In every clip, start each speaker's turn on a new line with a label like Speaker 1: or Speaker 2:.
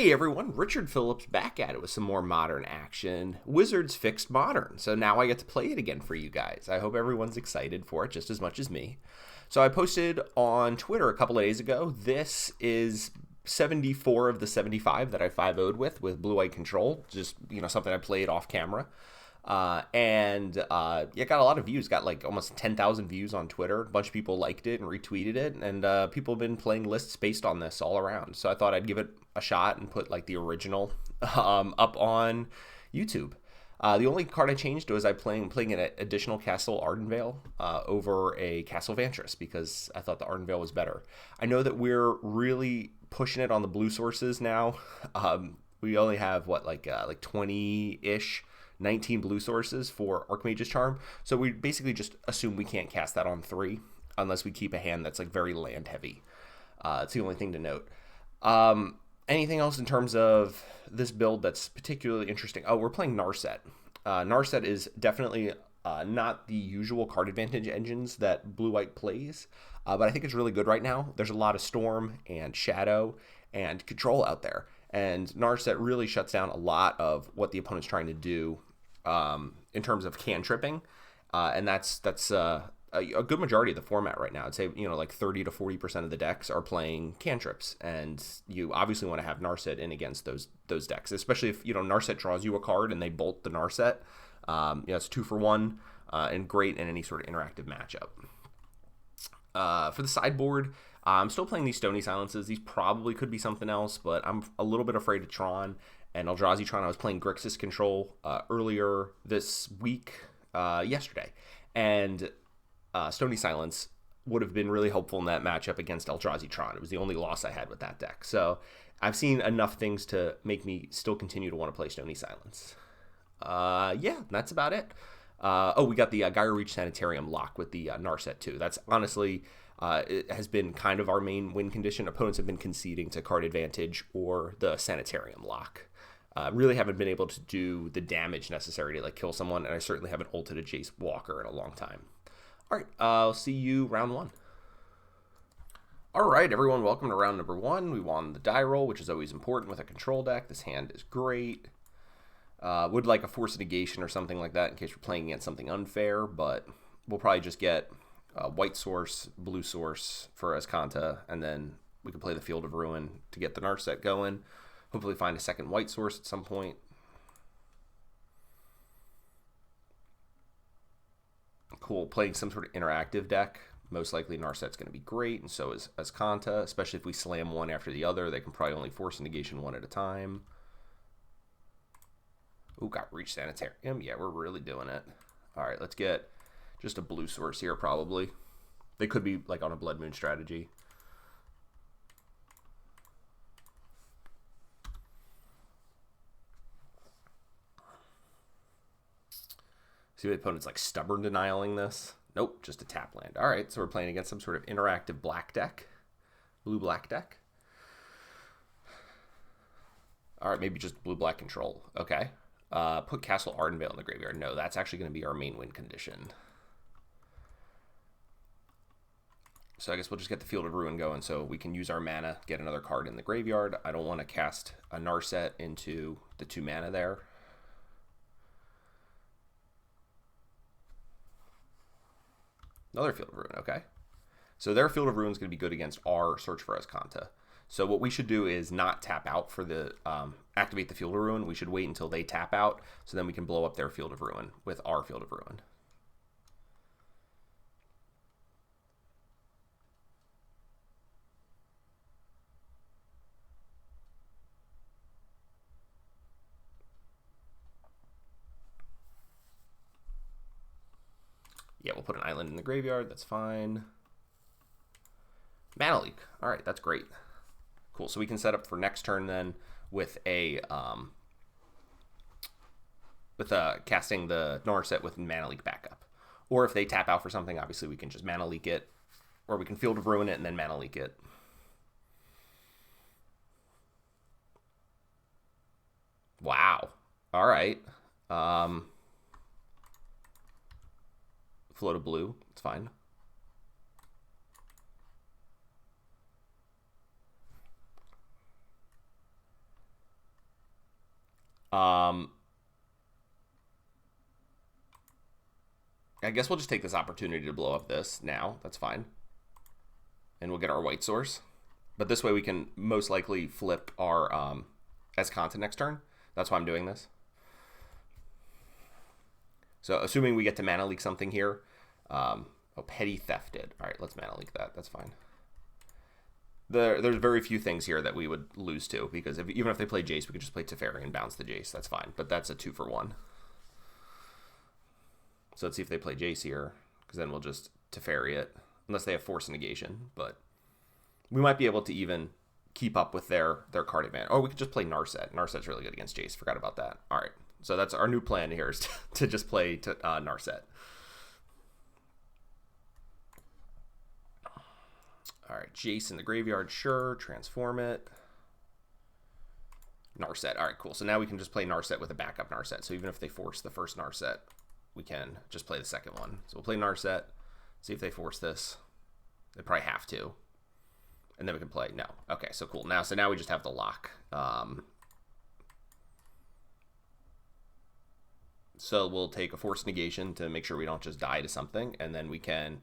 Speaker 1: Hey everyone, Richard Phillips back at it with some more modern action. Wizards fixed modern, so now I get to play it again for you guys. I hope everyone's excited for it just as much as me. So I posted on Twitter a couple of days ago. This is 74 of the 75 that I 5-0'd with blue-white control. Just, something I played off camera. It got a lot of views. Got like almost 10,000 views on Twitter. A bunch of people liked it and retweeted it, and people have been playing lists based on this all around. So I thought I'd give it a shot and put like the original up on YouTube. The only card I changed was playing an additional Castle Ardenvale over a Castle Vantress because I thought the Ardenvale was better. I know that we're really pushing it on the blue sources now. We only have like 20-ish. 19 blue sources for Archmage's Charm, so we basically just assume we can't cast that on 3 unless we keep a hand that's like very land heavy. It's the only thing to note. Anything else in terms of this build that's particularly interesting? Oh, we're playing Narset. Narset is definitely not the usual card advantage engines that blue-white plays, but I think it's really good right now. There's a lot of Storm and Shadow and Control out there, and Narset really shuts down a lot of what the opponent's trying to do in terms of cantripping, and that's a good majority of the format right now. I'd say like 30 to 40% of the decks are playing cantrips, and you obviously want to have Narset in against those decks, especially if Narset draws you a card and they bolt the Narset. It's 2 for 1 and great in any sort of interactive matchup. For the sideboard, I'm still playing these Stony Silences. These probably could be something else, but I'm a little bit afraid of Tron and Eldrazi Tron. I was playing Grixis Control earlier this week, yesterday, and Stony Silence would have been really helpful in that matchup against Eldrazi Tron. It was the only loss I had with that deck. So I've seen enough things to make me still continue to want to play Stony Silence. That's about it. We got the Gyro Reach Sanitarium lock with the Narset too. That's honestly... it has been kind of our main win condition. Opponents have been conceding to card advantage or the Sanitarium lock. Really haven't been able to do the damage necessary to like kill someone, and I certainly haven't ulted a Jace Walker in a long time. All right, I'll see you round 1. All right, everyone, welcome to round number 1. We won the die roll, which is always important with a control deck. This hand is great. Would like a Force Negation or something like that in case we're playing against something unfair, but we'll probably just get white source, blue source for Azcanta, and then we can play the Field of Ruin to get the Narset going. Hopefully find a second white source at some point. Cool, playing some sort of interactive deck. Most likely Narset's going to be great, and so is Azcanta, especially if we slam one after the other. They can probably only force a negation one at a time. Ooh, got Reach Sanitarium. Yeah, we're really doing it. All right, let's get just a blue source here, probably. They could be like on a Blood Moon strategy. See what the opponent's like stubborn denialing this. Nope, just a tap land. All right, so we're playing against some sort of interactive black deck. Blue-black deck. All right, maybe just blue-black control. Okay. Put Castle Ardenvale in the graveyard. No, that's actually going to be our main win condition. So I guess we'll just get the Field of Ruin going so we can use our mana, get another card in the graveyard. I don't want to cast a Narset into the 2 mana there. Another Field of Ruin, okay. So their Field of Ruin is going to be good against our Search for Azcanta. So what we should do is not tap out for the activate the Field of Ruin. We should wait until they tap out, so then we can blow up their Field of Ruin with our Field of Ruin. Yeah, we'll put an island in the graveyard. That's fine. Mana Leak. All right, that's great. Cool. So we can set up for next turn then with a casting the Narset with Mana Leak backup. Or if they tap out for something, obviously we can just Mana Leak it, or we can Field of Ruin it and then Mana Leak it. Wow. All right. Float a blue. It's fine. I guess we'll just take this opportunity to blow up this now. That's fine. And we'll get our white source. But this way we can most likely flip our S-Content next turn. That's why I'm doing this. So assuming we get to mana leak something here. Petty thefted. All right, let's mana leak that. That's fine. There's very few things here that we would lose to, because even if they play Jace, we could just play Teferi and bounce the Jace. That's fine, but that's a 2-for-1. So let's see if they play Jace here, because then we'll just Teferi it, unless they have Force Negation. But we might be able to even keep up with their card advantage. Oh, we could just play Narset. Narset's really good against Jace. Forgot about that. All right, so that's our new plan here, is to just play Narset. All right, Jace in the graveyard, sure. Transform it. Narset. All right, cool. So now we can just play Narset with a backup Narset. So even if they force the first Narset, we can just play the second one. So we'll play Narset, see if they force this. They probably have to. And then we can play, no. Okay, so cool. So now we just have the lock. So we'll take a Force Negation to make sure we don't just die to something. And then we can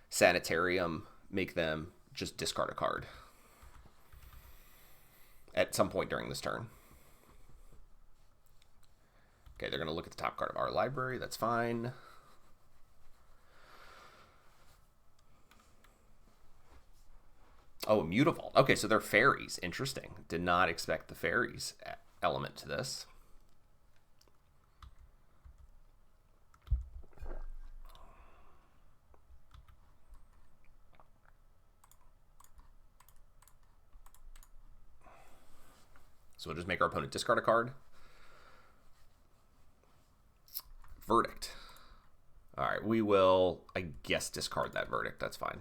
Speaker 1: Sanitarium, make them just discard a card at some point during this turn. Okay, they're going to look at the top card of our library. That's fine. Oh, Mutavault. Okay, so they're fairies. Interesting. Did not expect the fairies element to this. So we'll just make our opponent discard a card. Verdict. All right, we will, I guess, discard that Verdict. That's fine.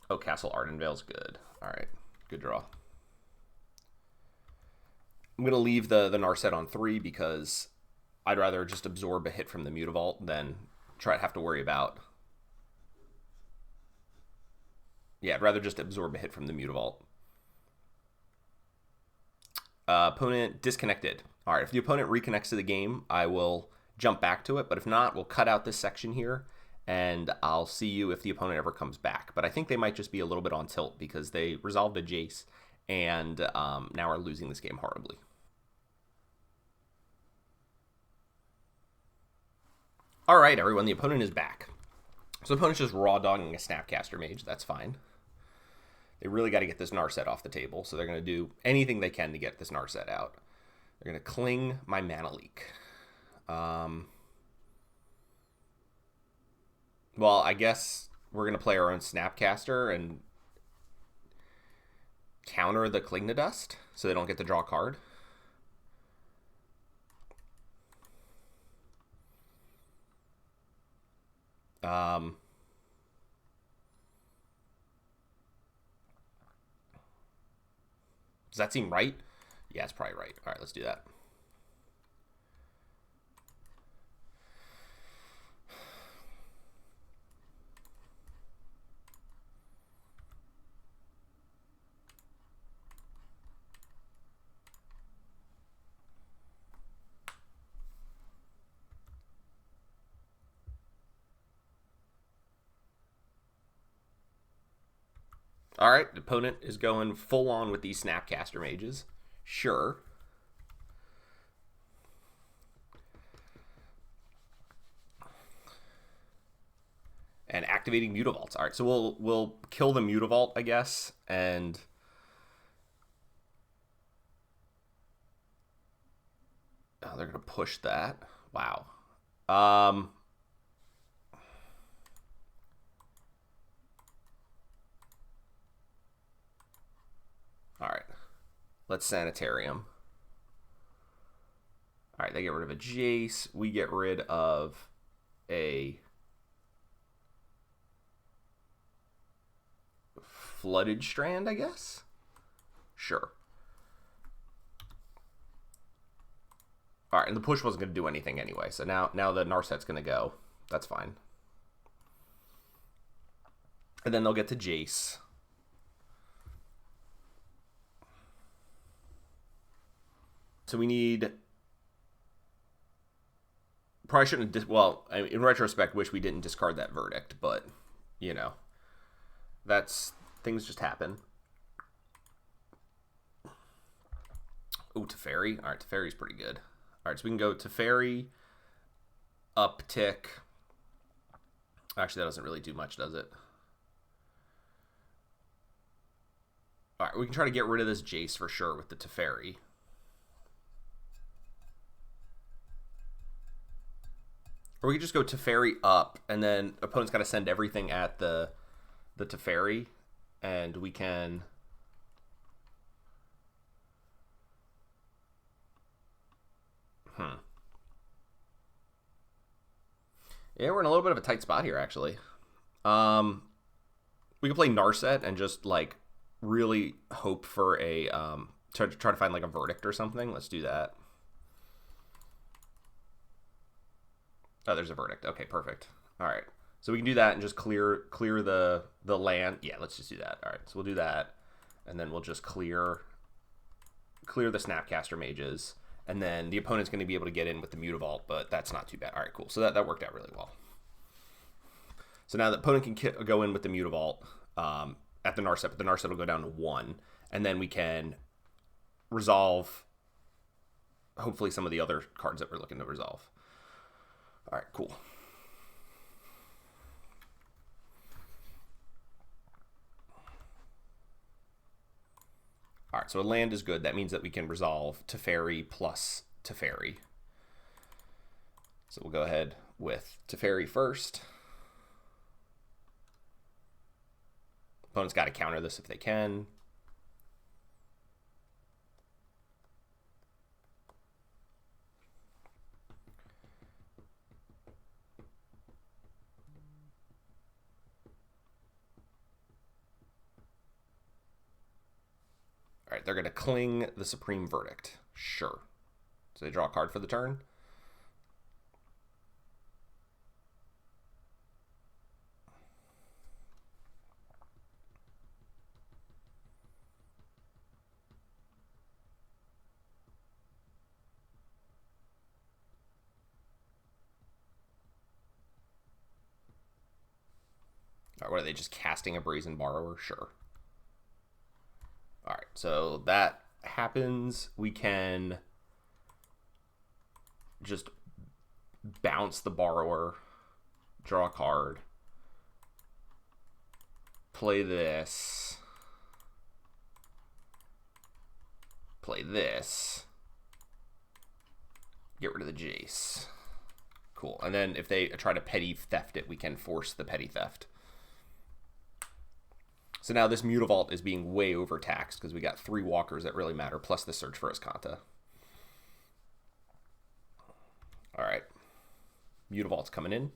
Speaker 1: Oh, Castle Ardenvale's good. All right, good draw. I'm going to leave the Narset on 3 because I'd rather just absorb a hit from the Mutavault than try to have to worry about. Yeah, I'd rather just absorb a hit from the Mutavault. Opponent disconnected. All right, if the opponent reconnects to the game, I will jump back to it. But if not, we'll cut out this section here, and I'll see you if the opponent ever comes back. But I think they might just be a little bit on tilt because they resolved a Jace and now are losing this game horribly. All right, everyone, the opponent is back. So the opponent's just raw dogging a Snapcaster Mage. That's fine. They really got to get this Narset off the table, so they're going to do anything they can to get this Narset out. They're going to cling my Mana Leak. Well, I guess we're going to play our own Snapcaster and counter the Cling to Dust so they don't get to draw a card. Does that seem right? Yeah, it's probably right. All right, let's do that. All right, the opponent is going full on with these Snapcaster Mages. Sure. And activating Mutavaults. All right, so we'll kill the Mutavault, I guess, and oh, they're gonna push that. Wow. All right, let's Sanitarium. All right, they get rid of a Jace. We get rid of a Flooded Strand, I guess? Sure. All right, and the push wasn't going to do anything anyway, so now the Narset's going to go. That's fine. And then they'll get to Jace. So we need... Probably shouldn't have... Well, in retrospect, wish we didn't discard that verdict, but, you know, that's... Things just happen. Ooh, Teferi. All right, Teferi's pretty good. All right, so we can go Teferi, uptick. Actually, that doesn't really do much, does it? All right, we can try to get rid of this Jace for sure with the Teferi. Or we could just go Teferi up, and then opponent's got to send everything at the Teferi, and we can... Yeah, we're in a little bit of a tight spot here, actually. We can play Narset and just, like, really hope for a... try to find, like, a verdict or something. Let's do that. Oh, there's a verdict. Okay, perfect. All right. So we can do that and just clear the land. Yeah, let's just do that. All right, so we'll do that. And then we'll just clear the Snapcaster Mages. And then the opponent's going to be able to get in with the Mutavault, but that's not too bad. All right, cool. So that worked out really well. So now the opponent can go in with the Mutavault at the Narset, but the Narset will go down to 1. And then we can resolve, hopefully, some of the other cards that we're looking to resolve. All right, cool. All right, so a land is good. That means that we can resolve Teferi plus Teferi. So we'll go ahead with Teferi first. Opponent's got to counter this if they can. All right, they're going to cling the Supreme Verdict. Sure. So they draw a card for the turn. All right, what are they, just casting a Brazen Borrower? Sure. All right, so that happens. We can just bounce the Borrower, draw a card, play this, play this, get rid of the Jace. Cool. And then if they try to petty theft it, we can force the petty theft. So now this Mutavault is being way overtaxed because we got 3 walkers that really matter, plus the search for Azcanta. All right. Mutavault's coming in.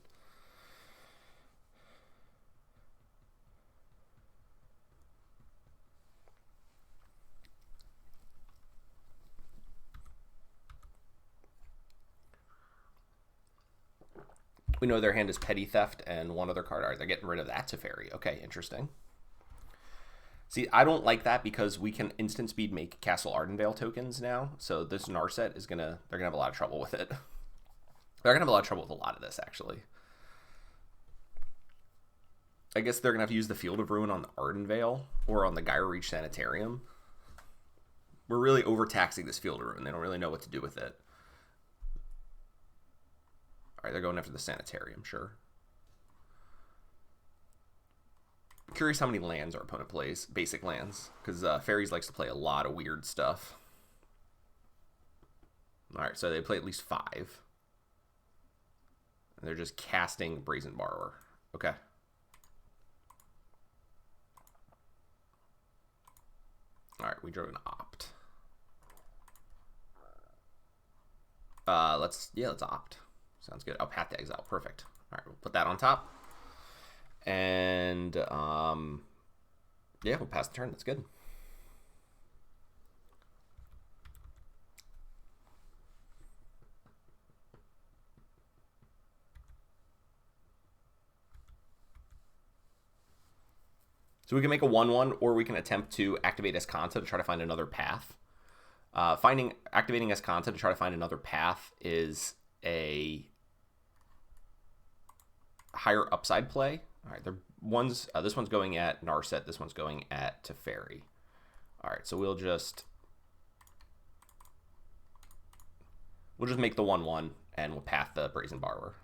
Speaker 1: We know their hand is petty theft and 1 other card. All right, they're getting rid of that Teferi. Okay, interesting. See, I don't like that because we can instant speed make Castle Ardenvale tokens now. So this Narset is they're gonna have a lot of trouble with it. They're gonna have a lot of trouble with a lot of this, actually. I guess they're gonna have to use the Field of Ruin on the Ardenvale or on the Gyre Reach Sanitarium. We're really overtaxing this Field of Ruin. They don't really know what to do with it. All right, they're going after the Sanitarium, sure. Curious how many lands our opponent plays, basic lands, because Fairies likes to play a lot of weird stuff. All right, so they play at least 5. And they're just casting Brazen Borrower. Okay. All right, we drew an opt. Let's opt. Sounds good. Oh, Path to Exile, perfect. All right, we'll put that on top. And, yeah, we'll pass the turn. That's good. So we can make a 1/1, or we can attempt to activate Azcanta to try to find another path. Activating Escanta to try to find another path is a higher upside play. All right, this one's going at Narset, this one's going at Teferi. All right, so we'll just make the 1/1 and we'll path the Brazen Borrower.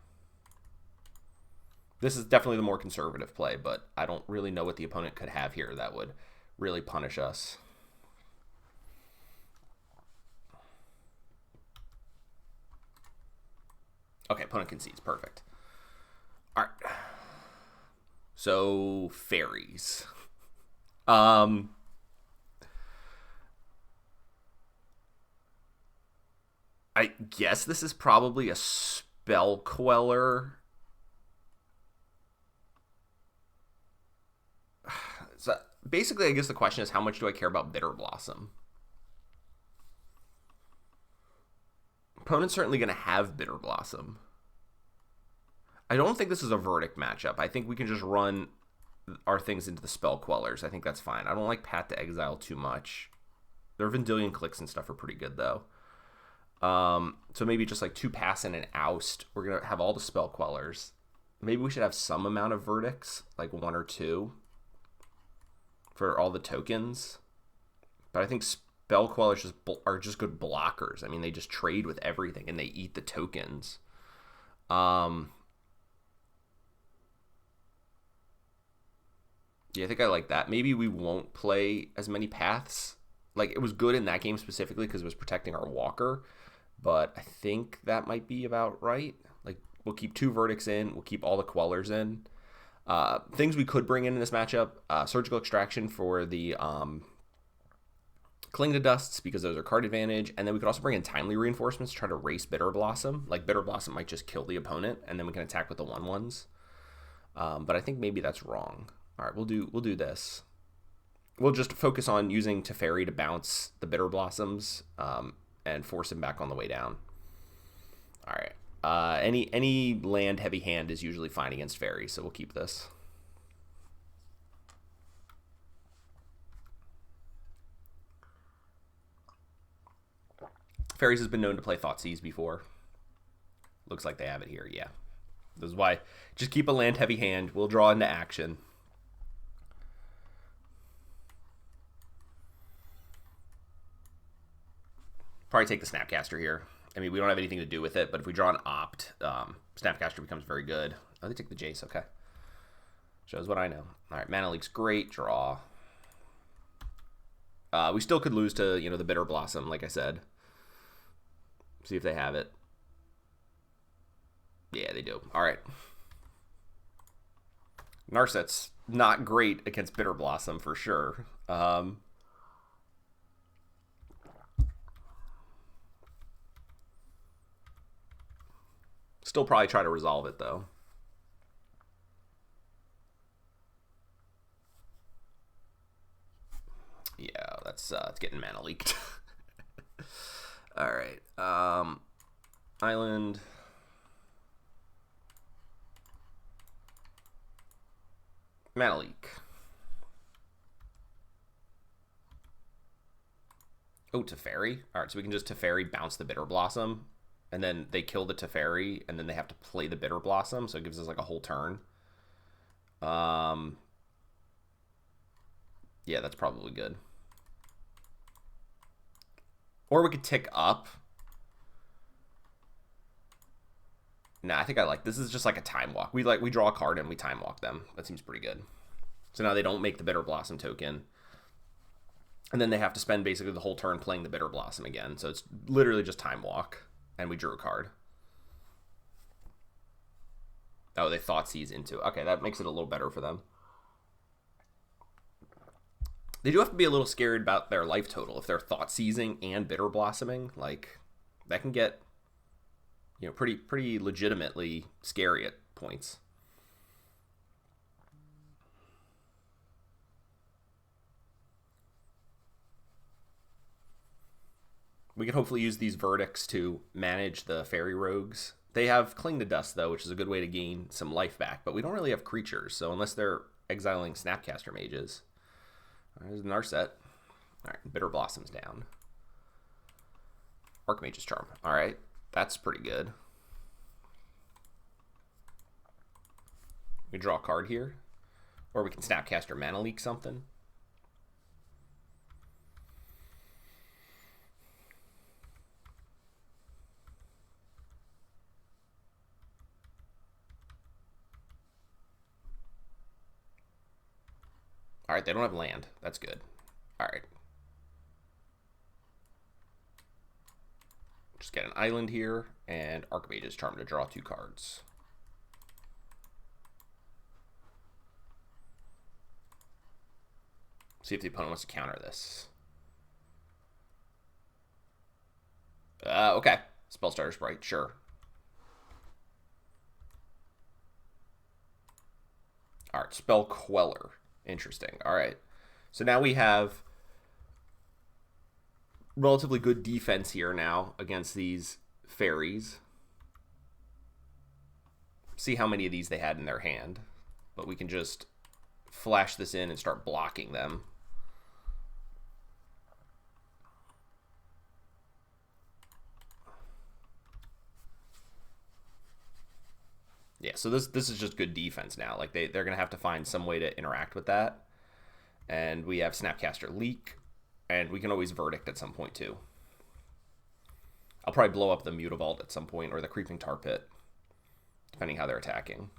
Speaker 1: This is definitely the more conservative play, but I don't really know what the opponent could have here that would really punish us. Okay, opponent concedes. Perfect. All right. So, fairies. I guess this is probably a Spell Queller. So basically, I guess the question is, how much do I care about Bitter Blossom? Opponent's certainly going to have Bitter Blossom. I don't think this is a Verdict matchup. I think we can just run our things into the Spell Quellers. I think that's fine. I don't like Path to Exile too much. Their Vendilion Clicks and stuff are pretty good, though. So maybe just like 2 Pass and an Oust. We're going to have all the Spell Quellers. Maybe we should have some amount of Verdicts, like 1 or 2. For all the tokens, but I think Spell Quellers are just good blockers. I mean, they just trade with everything and they eat the tokens. Yeah, I think I like that. Maybe we won't play as many paths. Like, it was good in that game specifically because it was protecting our Walker, but I think that might be about right. Like, we'll keep 2 Verdicts in, we'll keep all the Quellers in. Things we could bring in this matchup, Surgical Extraction for the Cling to Dusts, because those are card advantage, and then we could also bring in Timely Reinforcements to try to race Bitter Blossom. Like, Bitter Blossom might just kill the opponent, and then we can attack with the 1/1s. But I think maybe that's wrong. All right, we'll do this. We'll just focus on using Teferi to bounce the Bitter Blossoms and force him back on the way down. All right. Any land heavy hand is usually fine against fairies, so we'll keep this. Fairies has been known to play Thoughtseize before. Looks like they have it here, yeah. This is why just keep a land heavy hand. We'll draw into action. Probably take the Snapcaster here. I mean, we don't have anything to do with it, but if we draw an Opt, Snapcaster becomes very good. Oh, they take the Jace, okay. Shows what I know. All right, Mana Leak's great. Draw. We still could lose to, the Bitter Blossom, like I said. See if they have it. Yeah, they do. All right. Narset's not great against Bitter Blossom, for sure. Still probably try to resolve it, though. Yeah, it's getting mana leaked. All right. Island. Mana leak. Oh, Teferi. All right, so we can just Teferi bounce the Bitter Blossom. And then they kill the Teferi, and then they have to play the Bitter Blossom, so it gives us like a whole turn. Yeah, that's probably good. Or we could tick up. Nah, I think I like this. Is just like a time walk. We draw a card and we time walk them. That seems pretty good. So now they don't make the Bitter Blossom token. And then they have to spend basically the whole turn playing the Bitter Blossom again. So it's literally just time walk. And we drew a card. Oh, they Thoughtseize into it. Okay, that makes it a little better for them. They do have to be a little scared about their life total. If they're Thoughtseizing and Bitter Blossoming, like, that can get, pretty legitimately scary at points. We can hopefully use these Verdicts to manage the Fairy Rogues. They have Cling to Dust, though, which is a good way to gain some life back, but we don't really have creatures, so unless they're exiling Snapcaster Mages. There's Narset. All right, Bitter Blossom's down. Archmage's Charm. All right, that's pretty good. We draw a card here, or we can Snapcaster Mana Leak something. All right, they don't have land. That's good. All right. Just get an island here, and Archmage's Charm to draw 2 cards. See if the opponent wants to counter this. Okay. Spellstarter Sprite, sure. All right, Spell Queller. Interesting. All right. So now we have relatively good defense here now against these fairies. See how many of these they had in their hand. But we can just flash this in and start blocking them. Yeah, so this is just good defense now. Like they're going to have to find some way to interact with that. And we have Snapcaster Leak, and we can always Verdict at some point too. I'll probably blow up the Mutavault at some point, or the Creeping Tar Pit, depending how they're attacking.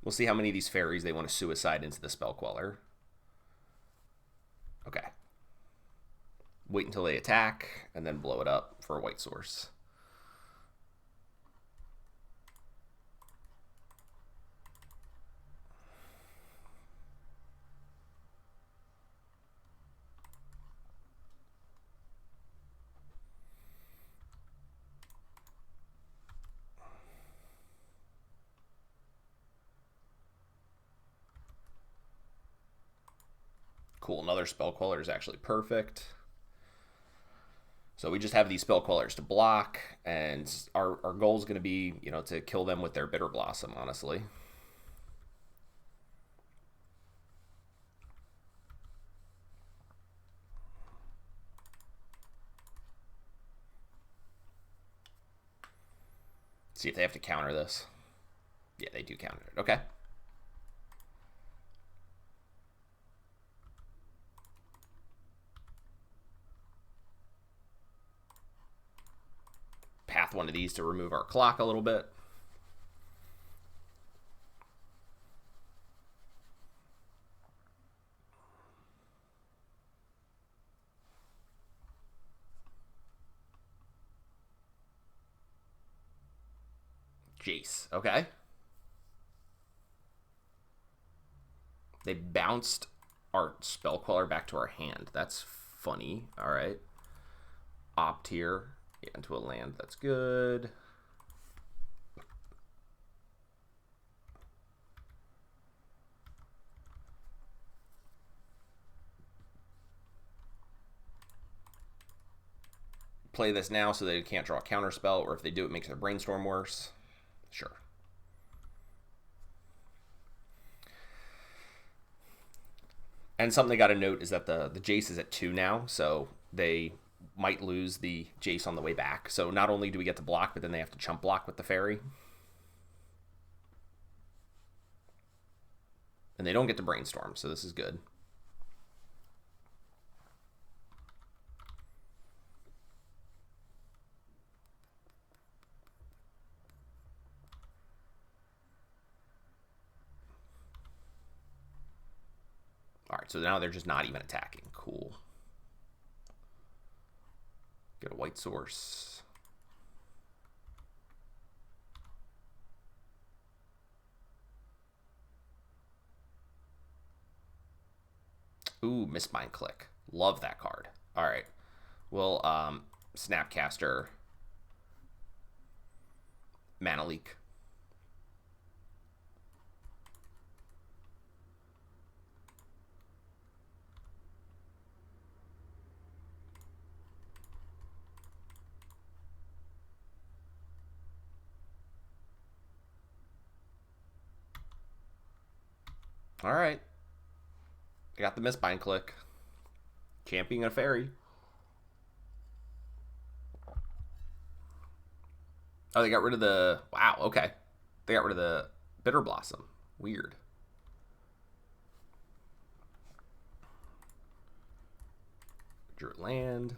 Speaker 1: We'll see how many of these fairies they want to suicide into the Spell Queller. Okay. Wait until they attack, and then blow it up for a white source. Cool, another Spell Queller is actually perfect. So we just have these Spell Quellers to block, and our goal is going to be, you know, to kill them with their Bitter Blossom, honestly. See if they have to counter this. Yeah, they do counter it. Okay. Path one of these to remove our clock a little bit. Jace, okay. They bounced our Spell Queller back to our hand. That's funny. All right. Opt here. Yeah, into a land. That's good. Play this now so they can't draw a counter spell, or if they do, it makes their brainstorm worse. Sure. And something they got to note is that the Jace is at 2 now, so they might lose the Jace on the way back. So not only do we get to block, but then they have to chump block with the fairy. And they don't get to brainstorm, so this is good. All right, so now they're just not even attacking. Cool. Get a white source. Ooh, Miss Mind Click. Love that card. All right. We'll Snapcaster Mana Leak. All right. I got the Mistbind click. Championing a fairy. Oh, they got rid of the... Wow, okay. They got rid of the Bitter Blossom. Weird. Drew land.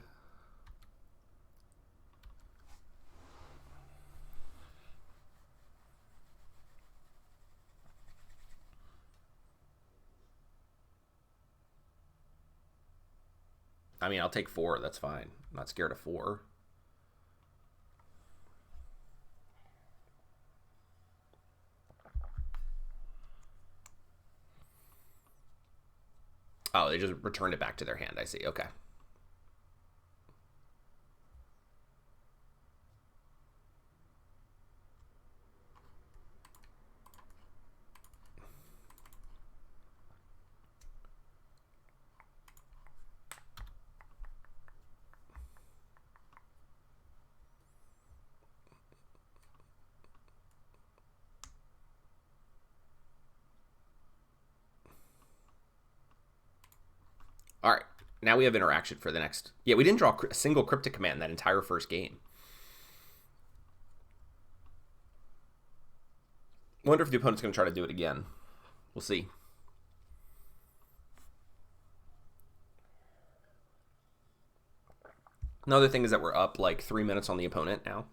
Speaker 1: I mean, I'll take 4. That's fine. I'm not scared of 4. Oh, they just returned it back to their hand. I see. Okay. All right. Now we have interaction for the next... Yeah, we didn't draw a single cryptic command that entire first game. Wonder if the opponent's going to try to do it again. We'll see. Another thing is that we're up like 3 minutes on the opponent now.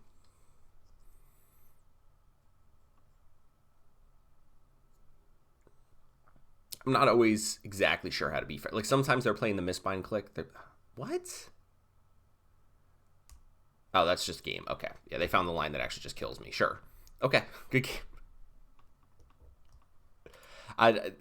Speaker 1: I'm not always exactly sure how to be fair. Like, sometimes they're playing the Mistbind click. What? Oh, that's just game. Okay. Yeah, they found the line that actually just kills me. Sure. Okay. Good game. I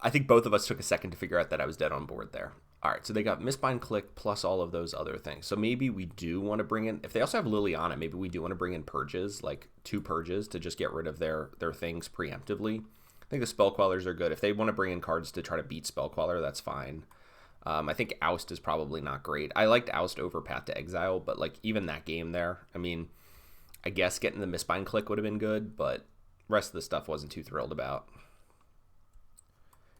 Speaker 1: think both of us took a second to figure out that I was dead on board there. All right, so they got Mistbind click plus all of those other things. So maybe we do want to bring in... If they also have Liliana, maybe we do want to bring in purges, like 2 purges to just get rid of their things preemptively. I think the Spell Quellers are good. If they want to bring in cards to try to beat Spell Queller, that's fine. I think Oust is probably not great. I liked Oust over Path to Exile, but like even that game there, I mean, I guess getting the Mistbind click would have been good, but the rest of the stuff wasn't too thrilled about.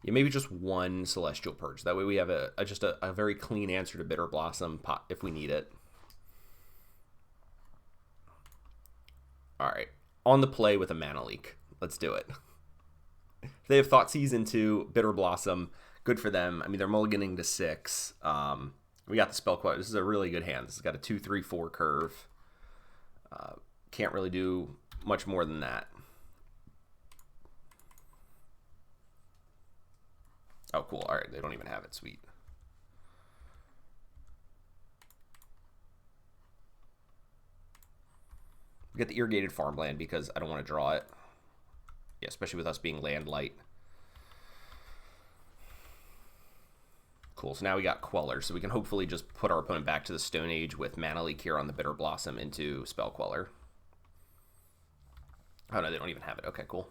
Speaker 1: Yeah, maybe just 1 Celestial Purge. That way we have just a very clean answer to Bitter Blossom if we need it. All right. On the play with a Mana Leak. Let's do it. If they have Thoughtseize into Bitter Blossom, good for them. I mean, they're mulliganing to 6. We got the Spell Queller. This is a really good hand. This has got a 2-3-4 curve. Can't really do much more than that. Oh, cool. All right, they don't even have it. Sweet. We get the Irrigated Farmland because I don't want to draw it. Yeah, especially with us being land light. Cool, so now we got Queller, so we can hopefully just put our opponent back to the Stone Age with Mana Leak here on the Bitter Blossom into Spell Queller. Oh, no, they don't even have it. Okay, cool.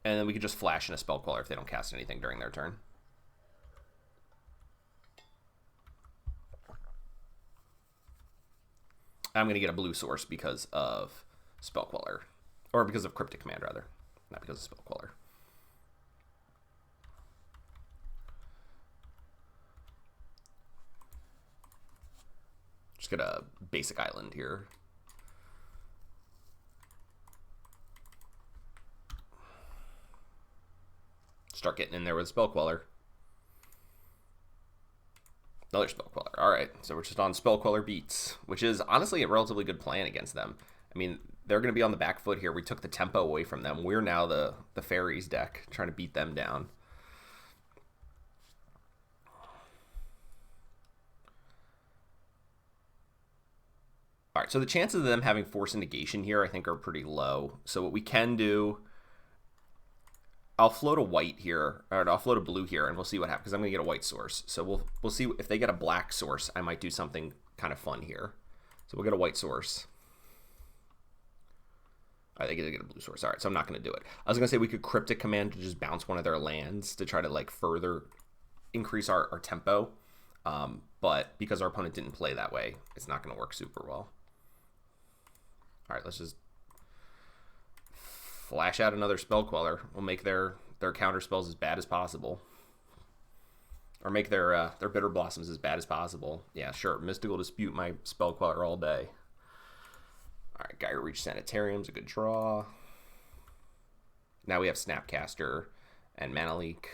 Speaker 1: And then we could just flash in a Spell Queller if they don't cast anything during their turn. I'm going to get a blue source because of Spell Queller. Or because of Cryptic Command, rather. Not because of Spell Queller. Just get a basic island here. Start getting in there with Spell Queller. Another Spell Queller. All right, so we're just on Spell Queller beats, which is honestly a relatively good plan against them. I mean, they're going to be on the back foot here. We took the tempo away from them. We're now the Fairies deck, trying to beat them down. All right, so the chances of them having Force and Negation here, I think, are pretty low. So what we can do... I'll float a white here, or I'll float a blue here, and we'll see what happens, because I'm going to get a white source. So we'll see if they get a black source, I might do something kind of fun here. So we'll get a white source. I think they get a blue source. All right, so I'm not going to do it. I was going to say we could Cryptic Command to just bounce one of their lands to try to like further increase our tempo. But because our opponent didn't play that way, it's not going to work super well. All right, let's just Flash out another spell queller. We'll make their counter spells as bad as possible. Or make their bitter blossoms as bad as possible. Yeah, sure. Mystical Dispute my spell queller all day. Alright, Gyre Reach Sanitarium's a good draw. Now we have Snapcaster and Mana Leak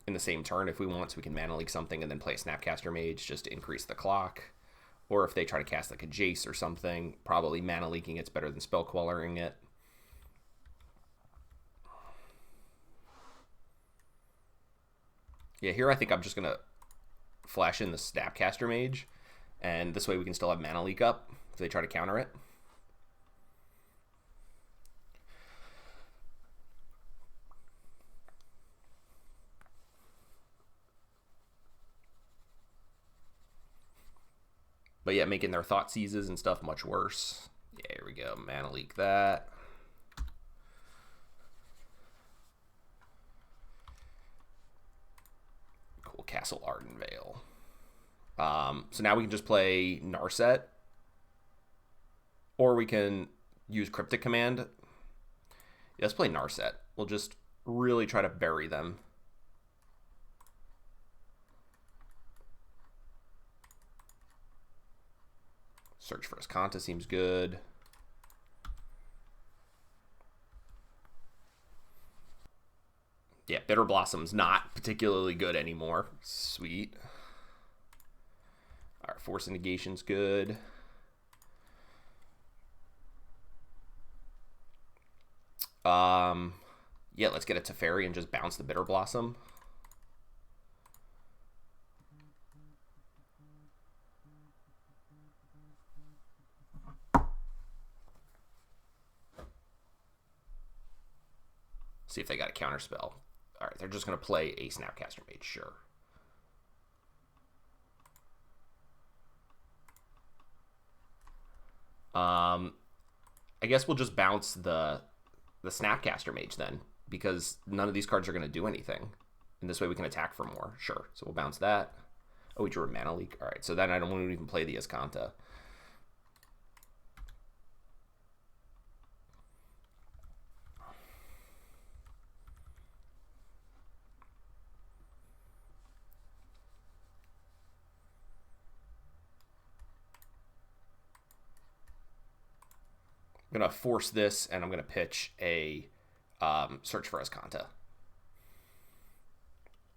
Speaker 1: in the same turn if we want, so we can Mana Leak something and then play a Snapcaster Mage just to increase the clock. Or if they try to cast like a Jace or something, probably Mana Leaking it's better than Spell Quellering it. Yeah, here I think I'm just going to flash in the Snapcaster Mage, and this way we can still have Mana Leak up if they try to counter it. But yeah, making their Thought Seizes and stuff much worse. Yeah, here we go. Mana Leak that. Cool. Castle Ardenvale. So now we can just play Narset. Or we can use Cryptic Command. Yeah, let's play Narset. We'll just really try to bury them. Search for Ascanta seems good. Yeah, Bitter Blossom's not particularly good anymore. Sweet. Alright, Force of Negation's good. Yeah, let's get a Teferi and just bounce the Bitter Blossom. See if they got a counterspell. All right, they're just going to play a Snapcaster Mage, sure. I guess we'll just bounce the Snapcaster Mage then, because none of these cards are going to do anything. And this way we can attack for more, sure. So we'll bounce that. Oh, we drew a Mana Leak. All right, so then I don't want to even play the Ascanta. I'm going to force this, and I'm going to pitch a Search for Ascanta.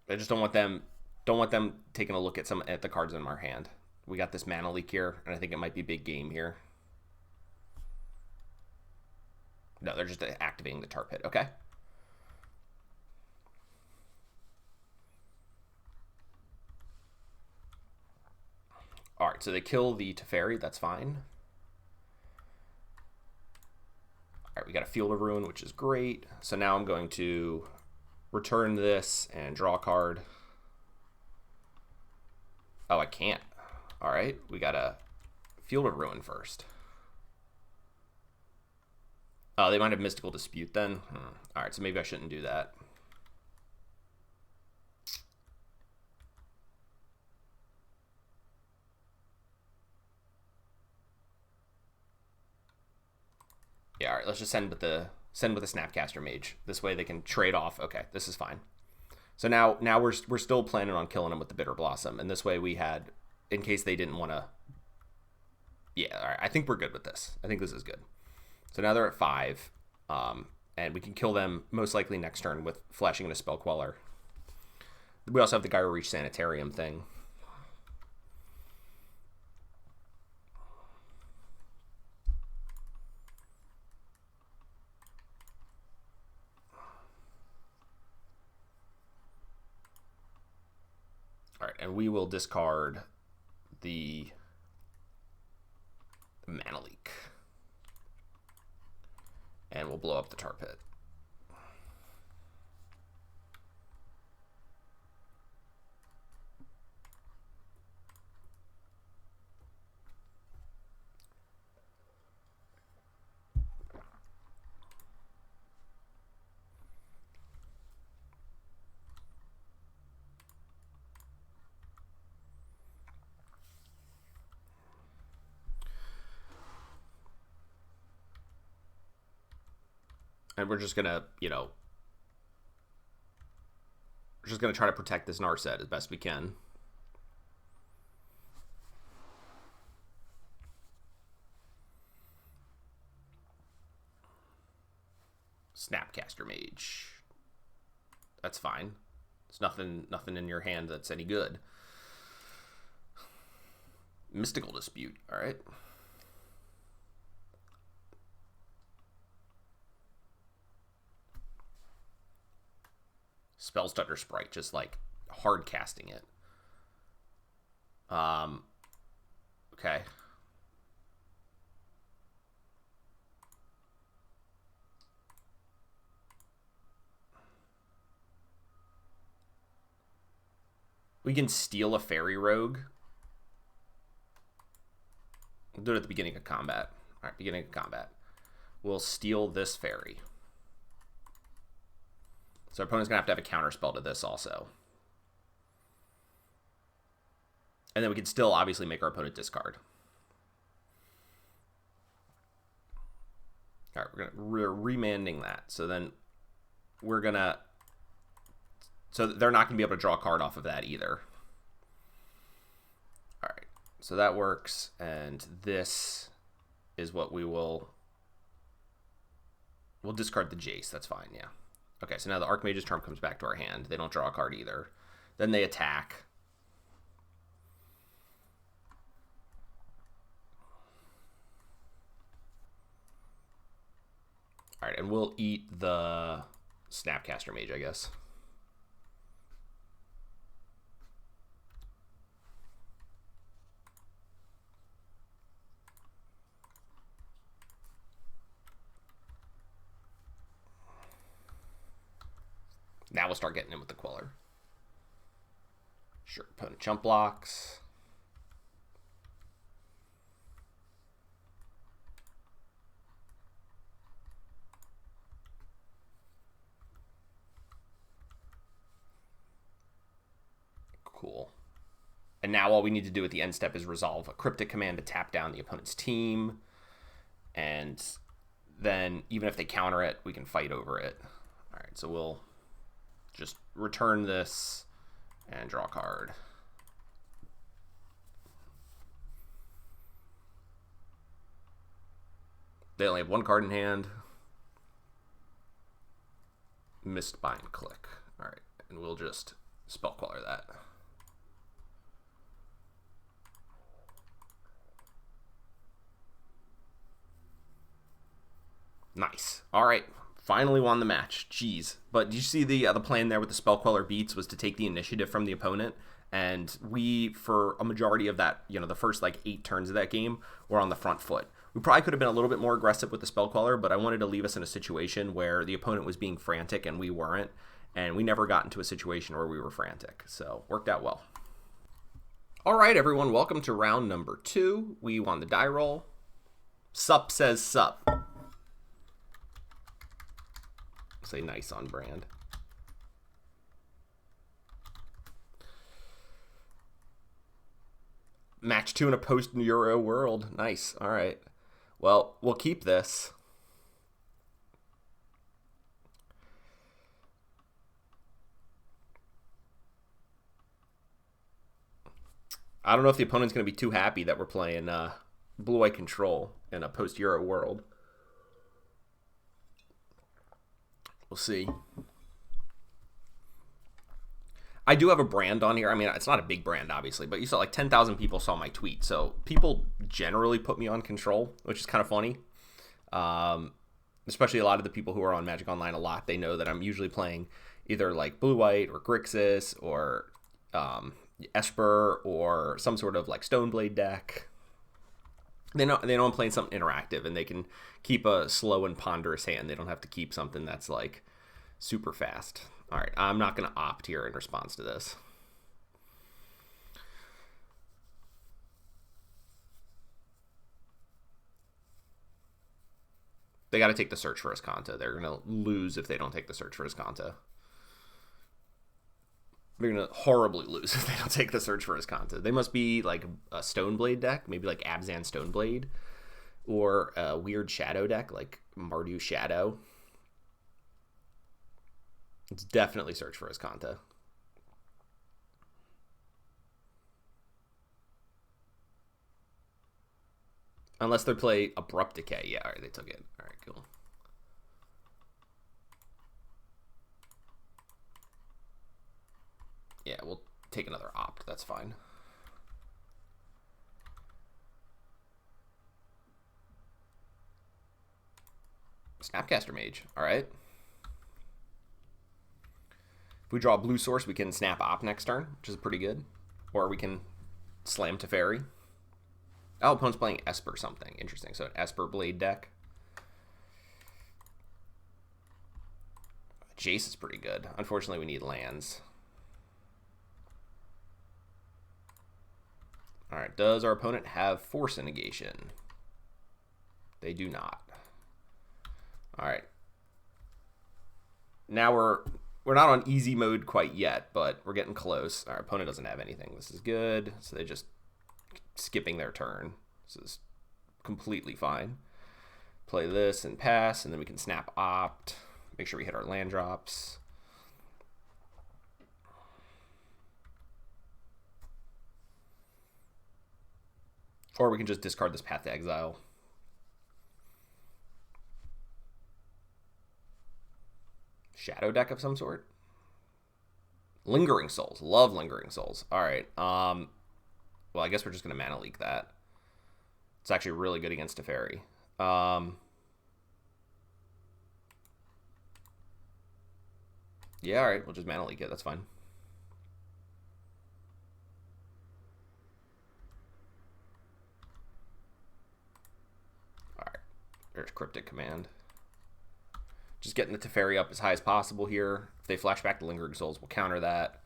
Speaker 1: I just don't want them taking a look at the cards in our hand. We got this Mana Leak here, and I think it might be big game here. No, they're just activating the Tar Pit. Okay. All right, so they kill the Teferi. That's fine. All right, we got a Field of Ruin, which is great. So now I'm going to return this and draw a card. Oh, I can't. All right, we got a Field of Ruin first. Oh, they might have Mystical Dispute then. All right, so maybe I shouldn't do that. Yeah, all right, let's just send with the Snapcaster Mage. This way they can trade off. Okay, this is fine. So now we're still planning on killing them with the Bitter Blossom, and this way we had, in case they didn't want to. Yeah, all right, I think we're good with this. I think this is good. So now they're at 5, and we can kill them most likely next turn with flashing in a Spell Queller. We also have the Gyre Reach Sanitarium thing. All right, and we will discard the Mana Leak. And we'll blow up the Tar Pit. And we're just gonna, we're just gonna try to protect this Narset as best we can. Snapcaster Mage. That's fine. There's nothing in your hand that's any good. Mystical Dispute. All right. Spellstutter Sprite, just like hard casting it. Okay. We can steal a Fairy Rogue. We'll do it at the beginning of combat. All right, beginning of combat. We'll steal this fairy. So our opponent's going to have a counter spell to this also. And then we can still obviously make our opponent discard. All right, we're remanding that. So then we're going to... So they're not going to be able to draw a card off of that either. All right, so that works. And this is what we'll discard the Jace. That's fine, yeah. Okay, so now the Archmage's Charm comes back to our hand. They don't draw a card either. Then they attack. All right, and we'll eat the Snapcaster Mage, I guess. Now we'll start getting in with the Queller. Sure, opponent chump blocks. Cool. And now all we need to do at the end step is resolve a cryptic command to tap down the opponent's team. And then even if they counter it, we can fight over it. All right, so we'll just return this and draw a card. They only have one card in hand. Missed Bind Click. All right, and we'll just Spell Queller that. Nice. All right. Finally won the match. Jeez. But did you see the plan there with the Spell Queller beats was to take the initiative from the opponent? And we, for a majority of that, the first 8 turns of that game, were on the front foot. We probably could have been a little bit more aggressive with the Spell Queller, but I wanted to leave us in a situation where the opponent was being frantic and we weren't. And we never got into a situation where we were frantic. So, worked out well. All right, everyone. Welcome to round number 2. We won the die roll. Sup says sup. Say nice on brand. Match 2 in a post-Euro world. Nice. All right. Well, we'll keep this. I don't know if the opponent's going to be too happy that we're playing Blue-White Control in a post-Euro world. We'll see. I do have a brand on here. I mean, it's not a big brand, obviously, but you saw 10,000 people saw my tweet. So people generally put me on Control, which is kind of funny. Especially a lot of the people who are on Magic Online a lot, they know that I'm usually playing either Blue-White or Grixis or Esper or some sort of Stoneblade deck. They know I'm playing something interactive, and they can keep a slow and ponderous hand. They don't have to keep something that's super fast. All right, I'm not going to opt here in response to this. They got to take the Search for Azcanta. They're going to lose if they don't take the Search for Azcanta. They're going to horribly lose if they don't take the Search for Azcanta. They must be a Stoneblade deck, maybe Abzan Stoneblade, or a weird Shadow deck like Mardu Shadow. Let's definitely search for Escanta. Unless they play Abrupt Decay. Yeah, all right, they took it. All right, cool. Yeah, we'll take another Opt. That's fine. Snapcaster Mage. All right. If we draw a blue source, we can snap Opt next turn, which is pretty good. Or we can slam Teferi. Oh, opponent's playing Esper something. Interesting. So an Esper Blade deck. Jace is pretty good. Unfortunately, we need lands. All right. Does our opponent have Force Negation? They do not. All right. Now we're not on easy mode quite yet, but we're getting close. Our opponent doesn't have anything. This is good. So they're just skipping their turn. This is completely fine. Play this and pass, and then we can snap Opt. Make sure we hit our land drops. Or we can just discard this Path to Exile. Shadow deck of some sort. Lingering Souls. Love Lingering Souls. All right. Well, I guess we're just going to Mana Leak that. It's actually really good against Teferi. Yeah, all right. We'll just Mana Leak it. That's fine. All right. There's Cryptic Command. Just getting the Teferi up as high as possible here. If they flash back to Lingering Souls, we'll counter that.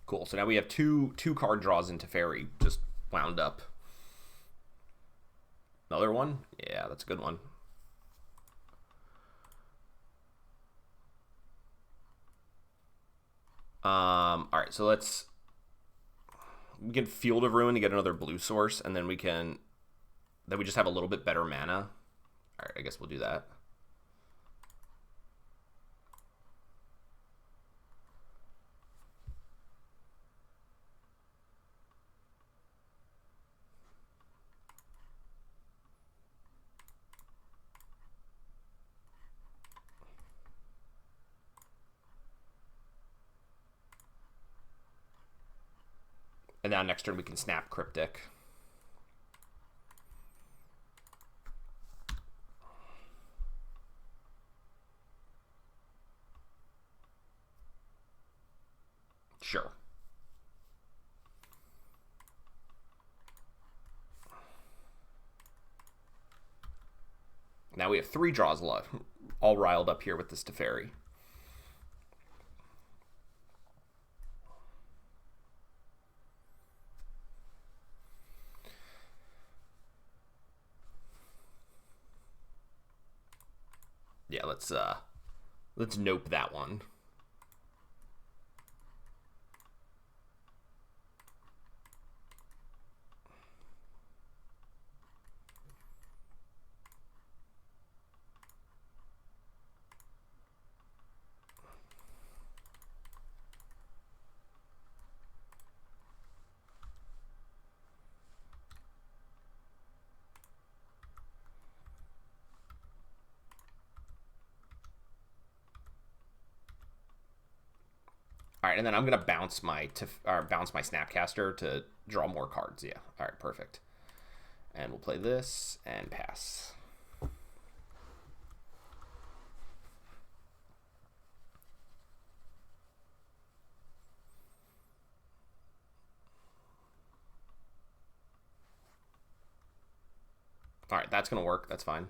Speaker 1: Cool. So now we have two card draws into Teferi just wound up. Another one? Yeah, that's a good one. All right, so we can Field of Ruin to get another blue source, and then we just have a little bit better mana. All right, I guess we'll do that. And now next turn we can snap Cryptic. Sure. Now we have 3 draws left, all riled up here with this Teferi. Yeah, let's nope that one. All right, and then I'm gonna bounce my Snapcaster to draw more cards. Yeah. All right, perfect. And we'll play this and pass. All right, that's gonna work. That's fine.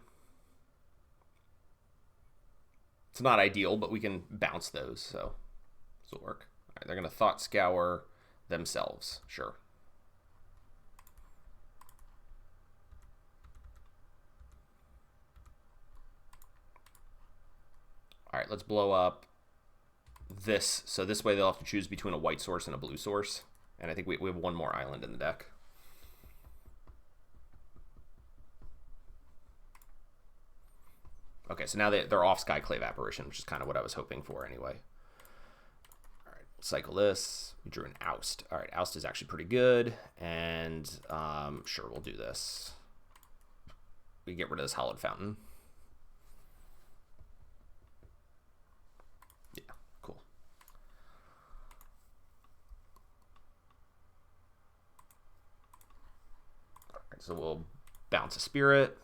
Speaker 1: It's not ideal, but we can bounce those, so this will work. All right, they're gonna Thought Scour themselves. Sure. All right, let's blow up this. So this way they'll have to choose between a white source and a blue source. And I think we have one more island in the deck. Okay, so now they're off Skyclave Apparition, which is kind of what I was hoping for anyway. All right, cycle this. We drew an Oust. All right, Oust is actually pretty good. And sure, we'll do this. We get rid of this Hallowed Fountain. Yeah, cool. All right, so we'll bounce a Spirit.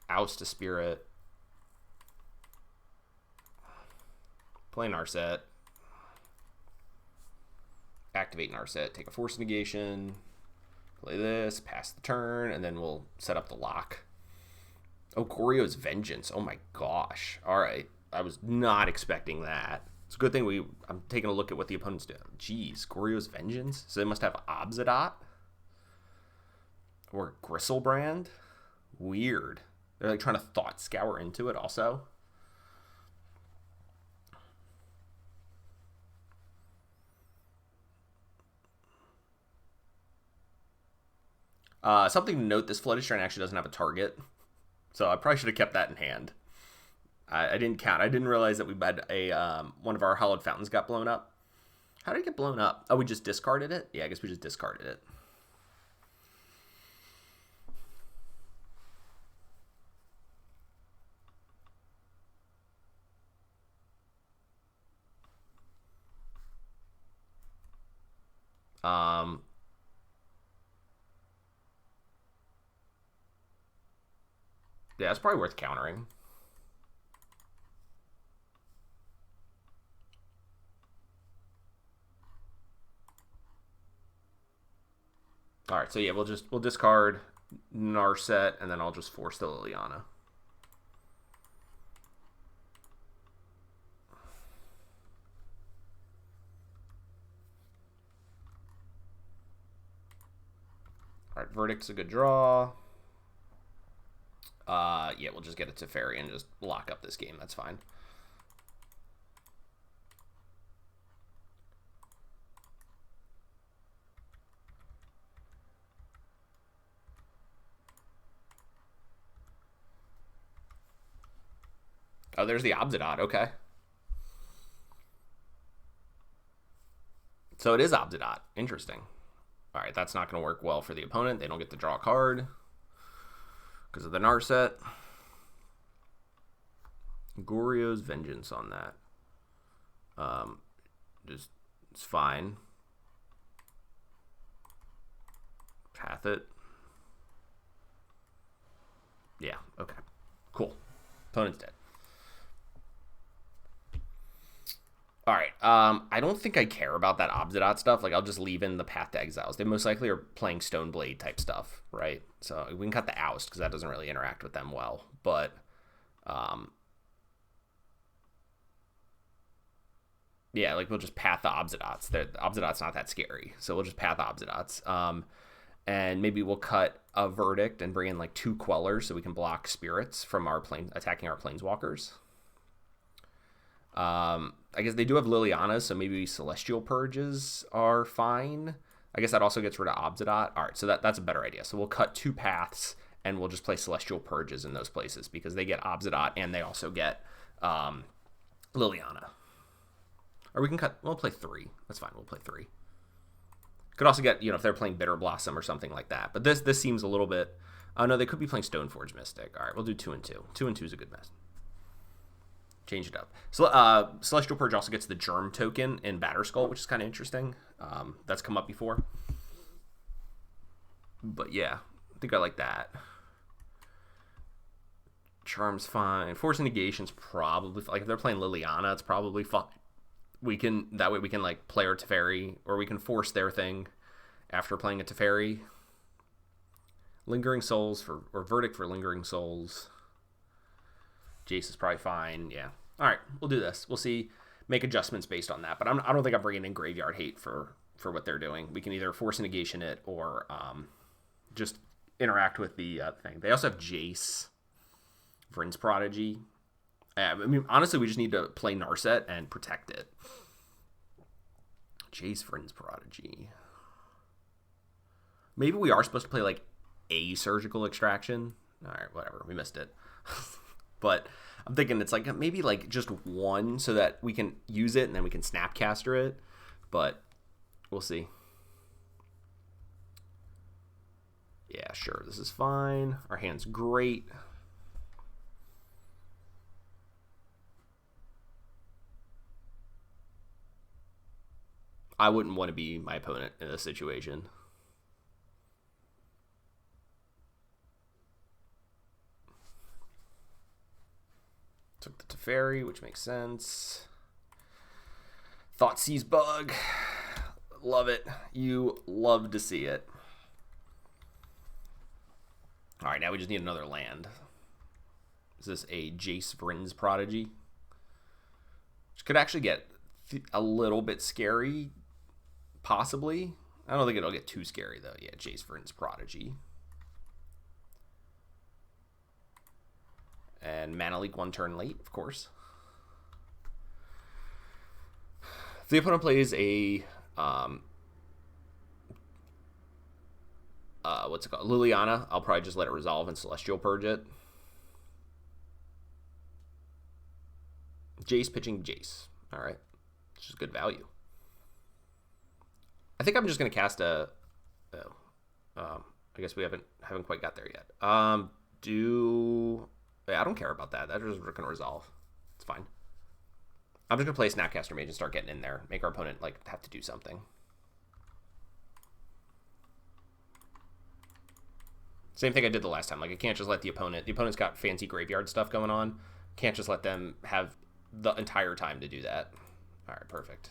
Speaker 1: Oust a Spirit. Play Narset. Activate Narset. Take a Force Negation. Play this. Pass the turn. And then we'll set up the lock. Oh, Goryo's Vengeance. Oh my gosh. Alright. I was not expecting that. It's a good thing I'm taking a look at what the opponents do. Jeez. Goryo's Vengeance? So they must have Obzidot? Or Gristlebrand? Weird. They're like trying to Thought Scour into it also. Something to note, this Flooded Shrine actually doesn't have a target. So I probably should have kept that in hand. I didn't count. I didn't realize that we had one of our Hallowed Fountains got blown up. How did it get blown up? Oh, we just discarded it? Yeah, I guess we just discarded it. Yeah, it's probably worth countering. All right, so yeah, we'll discard Narset, and then I'll just force the Liliana. All right, Verdict's a good draw. Yeah, we'll just get a Teferi and just lock up this game. That's fine. Oh, there's the Obzidot. Okay. So it is Obzidot. Interesting. All right, that's not going to work well for the opponent. They don't get to draw a card because of the Narset. Goryo's Vengeance on that. Just it's fine. Path it. Yeah, okay. Cool. Opponent's dead. All right. I don't think I care about that Obzidot stuff. Like, I'll just leave in the Path to Exiles. They most likely are playing Stoneblade type stuff, right? So we can cut the Oust because that doesn't really interact with them well. But, yeah, like, we'll just Path the Obzidots. The Obzidot's not that scary, so we'll just Path Obzidots. And maybe we'll cut a Verdict and bring in, like, 2 Quellers so we can block Spirits from attacking our Planeswalkers. I guess they do have Liliana, so maybe Celestial Purges are fine. I guess that also gets rid of Obzidot. All right, so that's a better idea. So we'll cut 2 paths, and we'll just play Celestial Purges in those places because they get Obzidot, and they also get Liliana. Or we can we'll play 3. That's fine, we'll play 3. Could also get, if they're playing Bitter Blossom or something like that. But this seems a little bit... Oh, no, they could be playing Stoneforge Mystic. All right, we'll do 2 and 2. 2 and 2 is a good mess. Change it up. So, Celestial Purge also gets the Germ token in Batterskull, which is kind of interesting. That's come up before. But yeah, I think I like that. Charm's fine. Force Negation's probably... Like, if they're playing Liliana, it's probably fine. That way we can, like, play our Teferi, or we can force their thing after playing a Teferi. Lingering Souls or Verdict for Lingering Souls. Jace is probably fine. Yeah. All right, we'll do this. We'll see. Make adjustments based on that. But I don't think I'm bringing in Graveyard Hate for what they're doing. We can either force negation it or just interact with the thing. They also have Jace, Vryn's Prodigy. I mean, honestly, we just need to play Narset and protect it. Jace Vryn's Prodigy. Maybe we are supposed to play like a surgical extraction. All right, whatever. We missed it. But I'm thinking it's like maybe like just one so that we can use it and then we can Snapcaster it. But we'll see. Yeah, sure. This is fine. Our hand's great. I wouldn't want to be my opponent in this situation. Took the Teferi, which makes sense. Thoughtseize Bug. Love it. You love to see it. All right, now we just need another land. Is this a Jace Vryn's Prodigy? Which could actually get a little bit scary, possibly. I don't think it'll get too scary, though. Yeah, Jace Vryn's Prodigy. And Mana Leak 1 turn late, of course. If the opponent plays a what's it called? Liliana, I'll probably just let it resolve and Celestial Purge it. Jace pitching Jace. All right. Which is good value. I think I'm just going to cast a... I guess we haven't quite got there yet. I don't care about that. That's just going to resolve. It's fine. I'm just going to play Snapcaster Mage and start getting in there. Make our opponent like have to do something. Same thing I did the last time. Like, I can't just let the opponent's got fancy graveyard stuff going on. Can't just let them have the entire time to do that. All right, perfect.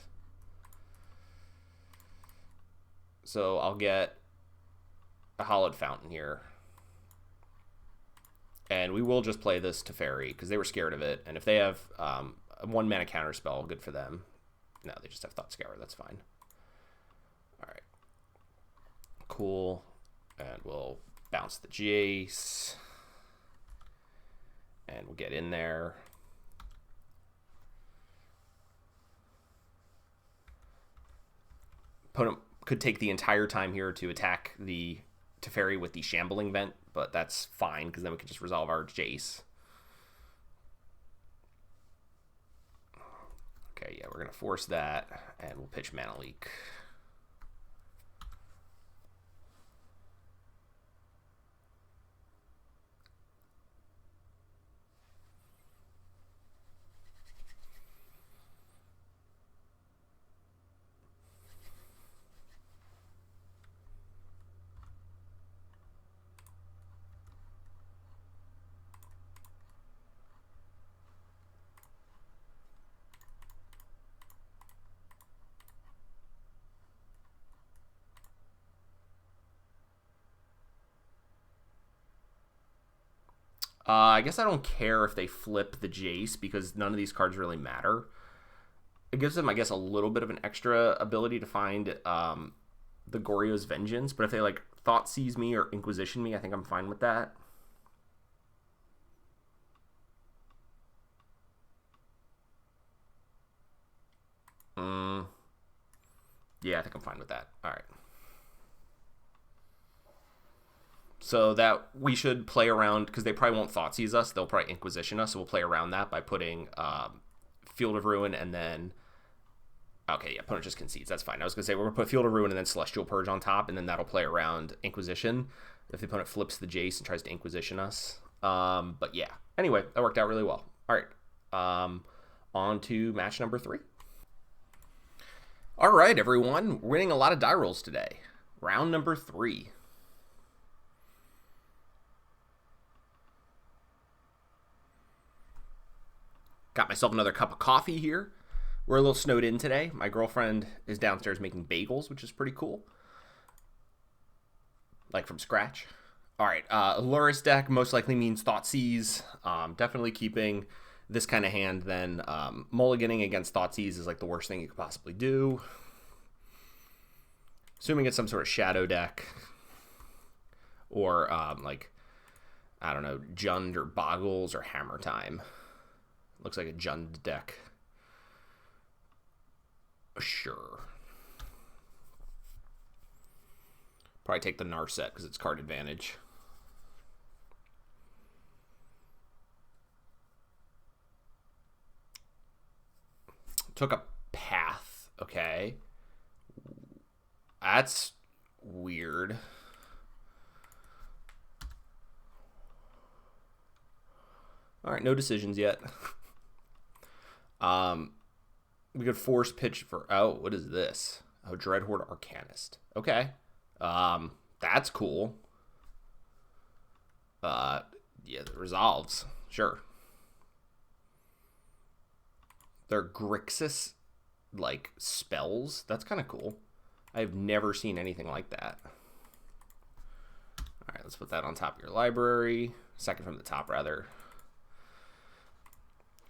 Speaker 1: So I'll get a Hallowed Fountain here. And we will just play this Teferi because they were scared of it. And if they have a 1 mana counter spell, good for them. No, they just have Thought Scour. That's fine. All right. Cool. And we'll bounce the Jace. And we'll get in there. Opponent could take the entire time here to attack the Teferi with the Shambling Vent, but that's fine because then we can just resolve our Jace. Okay, yeah, we're going to force that, and we'll pitch Mana Leak. I guess I don't care if they flip the Jace because none of these cards really matter. It gives them, I guess, a little bit of an extra ability to find the Goryo's Vengeance. But if they, like, Thoughtseize me or Inquisition me, I think I'm fine with that. Yeah, I think I'm fine with that. All right. So that we should play around, because they probably won't Thoughtseize us. They'll probably Inquisition us, so we'll play around that by putting Field of Ruin and then... Okay, yeah, opponent just concedes. That's fine. I was going to say, we're going to put Field of Ruin and then Celestial Purge on top, and then that'll play around Inquisition if the opponent flips the Jace and tries to Inquisition us. But yeah. Anyway, that worked out really well. All right. On to match number 3. All right, everyone. We're winning a lot of die rolls today. Round number 3. Got myself another cup of coffee here. We're a little snowed in today. My girlfriend is downstairs making bagels, which is pretty cool. Like from scratch. All right, Lurrus deck most likely means Thoughtseize. Definitely keeping this kind of hand then. Mulliganing against Thoughtseize is like the worst thing you could possibly do. Assuming it's some sort of shadow deck. Or like, I don't know, Jund or Boggles or Hammer Time. Looks like a Jund deck. Sure. Probably take the Narset because it's card advantage. Took a path. Okay. That's weird. All right, no decisions yet. We could force pitch for... Oh, what is this? Oh, Dreadhorde Arcanist. Okay. That's cool. Yeah, it resolves. Sure. They're Grixis, like, spells. That's kind of cool. I've never seen anything like that. All right, let's put that on top of your library. Second from the top, rather.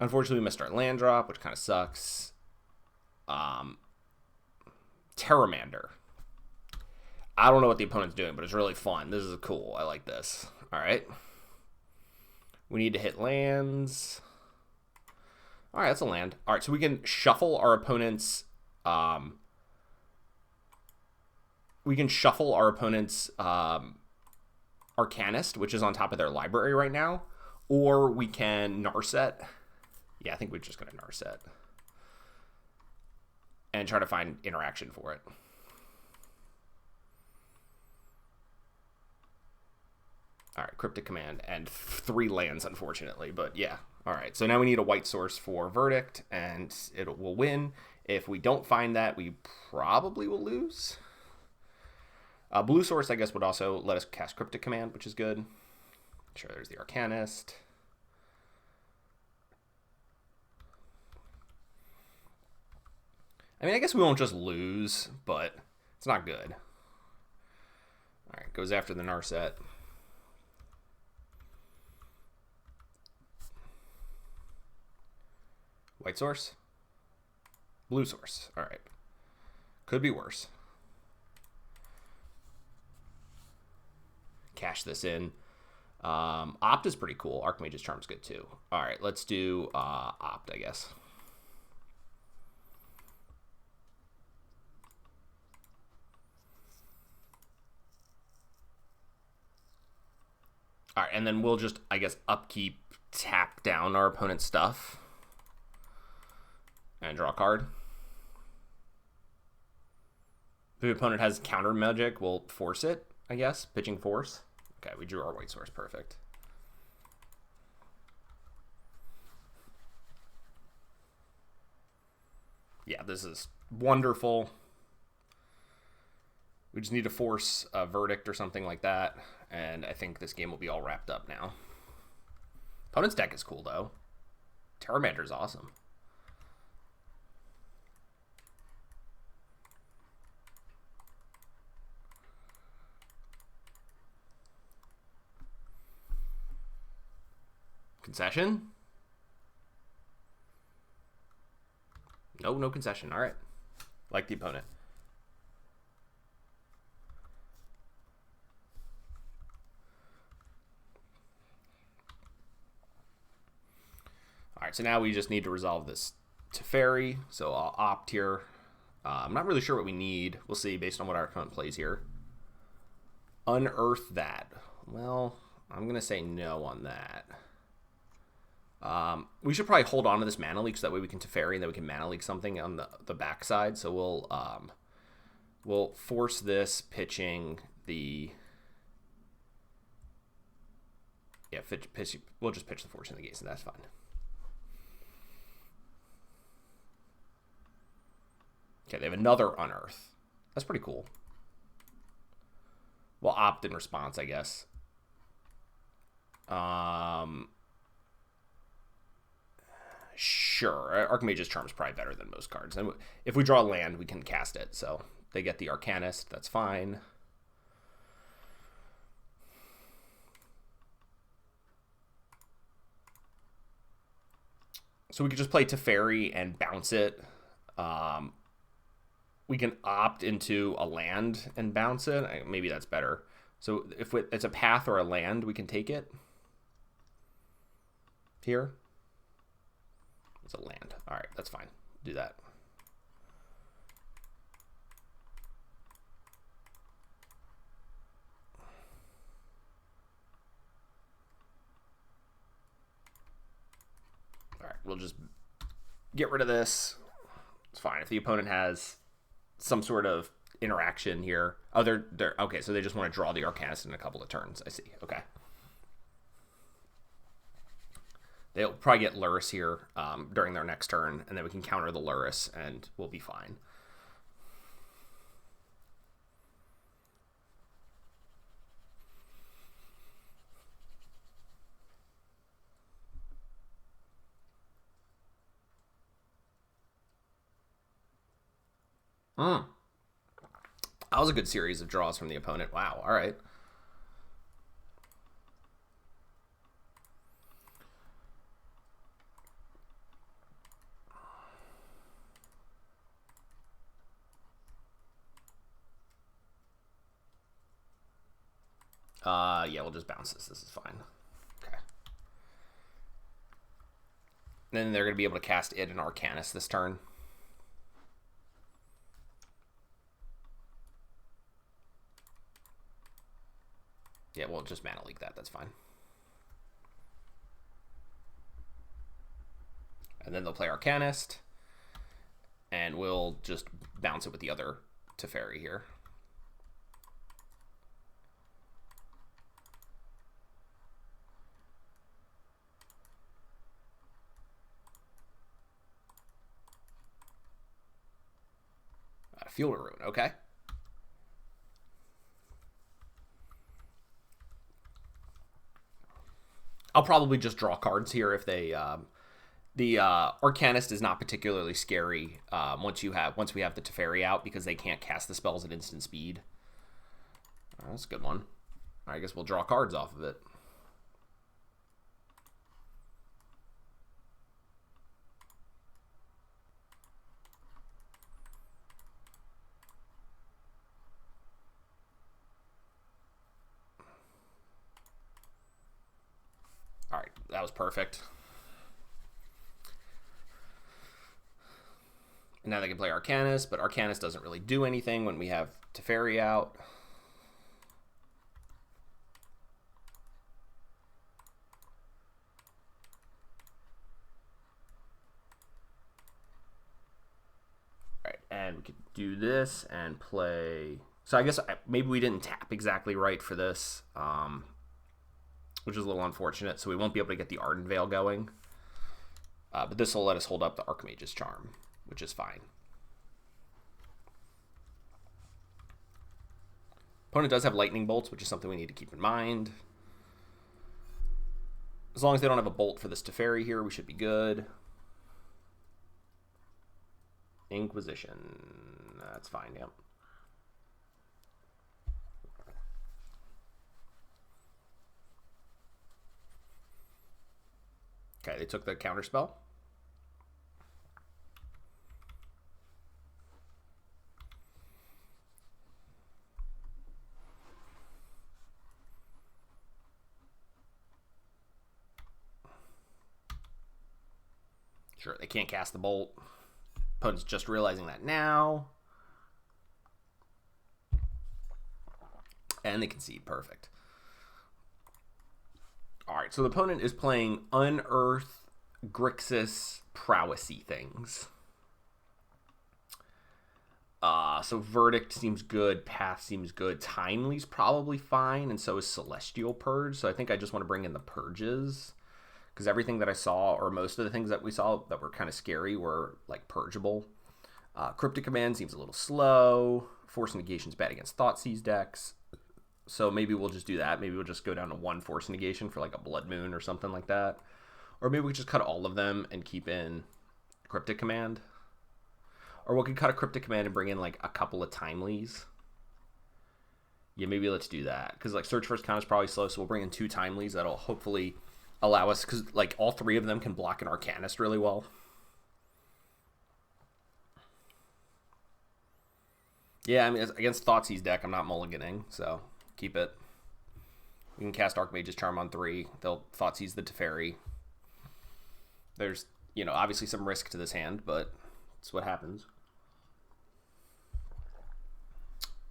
Speaker 1: Unfortunately, we missed our land drop, which kind of sucks. Terramander. I don't know what the opponent's doing, but it's really fun. This is cool. I like this. All right. We need to hit lands. All right, that's a land. All right, so we can shuffle our opponent's... Arcanist, which is on top of their library right now. Or we can Narset. Yeah, I think we're just going to Narset. And try to find interaction for it. All right, Cryptic Command and 3 lands, unfortunately. But yeah, all right. So now we need a white source for Verdict, and it will win. If we don't find that, we probably will lose. Blue source, I guess, would also let us cast Cryptic Command, which is good. Sure, there's the Arcanist. I mean, I guess we won't just lose, but it's not good. All right, goes after the Narset. White source? Blue source. All right. Could be worse. Cash this in. Opt is pretty cool. Archmage's Charm's good too. All right, let's do Opt, I guess. All right, and then we'll just, I guess, upkeep, tap down our opponent's stuff. And draw a card. If the opponent has counter magic, we'll force it, I guess. Pitching force. Okay, we drew our white source. Perfect. Yeah, this is wonderful. We just need to force a Verdict or something like that. And I think this game will be all wrapped up now. Opponent's deck is cool, though. Terramander is awesome. Concession? No concession. All right. Like the opponent. All right, so now we just need to resolve this Teferi. So I'll opt here. I'm not really sure what we need. We'll see based on what our opponent plays here. Unearth that. Well, I'm going to say no on that. We should probably hold on to this Mana Leak so that way we can Teferi and then we can Mana Leak something on the backside. So we'll force this pitching the... Yeah, we'll just pitch the Force in the Gates and that's fine. Okay, they have another Unearth. That's pretty cool. We'll opt in response, I guess. Sure. Archmage's Charm is probably better than most cards. And if we draw land, we can cast it. So they get the Arcanist. That's fine. So we could just play Teferi and bounce it. We can opt into a land and bounce it. Maybe that's better. So if it's a path or a land, we can take it here. It's a land. All right, that's fine. Do that. All right, we'll just get rid of this. It's fine. If the opponent has some sort of interaction here. Oh, they're okay, so they just want to draw the Arcanist in a couple of turns. I see. Okay. They'll probably get Lurrus here during their next turn, and then we can counter the Lurrus, and we'll be fine. That was a good series of draws from the opponent. Wow, all right. Yeah, we'll just bounce this. This is fine. Okay. Then they're going to be able to cast it and Arcanist this turn. Yeah, we'll just mana leak that. That's fine. And then they'll play Arcanist. And we'll just bounce it with the other Teferi here. Field of Ruin, okay. I'll probably just draw cards here if they... the Arcanist is not particularly scary once we have the Teferi out, because they can't cast the spells at instant speed. Oh, that's a good one. I guess we'll draw cards off of it. All right, that was perfect. And now they can play Arcanist, but Arcanist doesn't really do anything when we have Teferi out. All right, and we could do this and play... So I guess maybe we didn't tap exactly right for this, which is a little unfortunate. So we won't be able to get the Ardent Veil going. But this will let us hold up the Archmage's Charm, which is fine. Opponent does have Lightning Bolts, which is something we need to keep in mind. As long as they don't have a bolt for this Teferi here, we should be good. Inquisition. That's fine, yep. Okay, they took the counterspell. Sure, they can't cast the bolt. Opponent's just realizing that now. And they concede. Perfect. Alright, so the opponent is playing Unearth, Grixis, Prowessy things. So Verdict seems good, Path seems good, Timely's probably fine, and so is Celestial Purge. So I think I just want to bring in the Purges, because everything that I saw, or most of the things that we saw that were kind of scary, were like purgeable. Cryptic Command seems a little slow. Force Negation's bad against Thoughtseize decks. So maybe we'll just do that. Maybe we'll just go down to one Force Negation for like a Blood Moon or something like that. Or maybe we just cut all of them and keep in Cryptic Command. Or we could cut a Cryptic Command and bring in like a couple of Timelies. Yeah, maybe let's do that. Because like Search First Count is probably slow, so we'll bring in 2 Timelies. That'll hopefully allow us, because like all 3 of them can block an Arcanist really well. Yeah, I mean, against Thoughtseize deck, I'm not mulliganing, so keep it. We can cast Archmage's Charm on 3. They'll Thoughtseize the Teferi. There's, You know, obviously some risk to this hand, but it's what happens.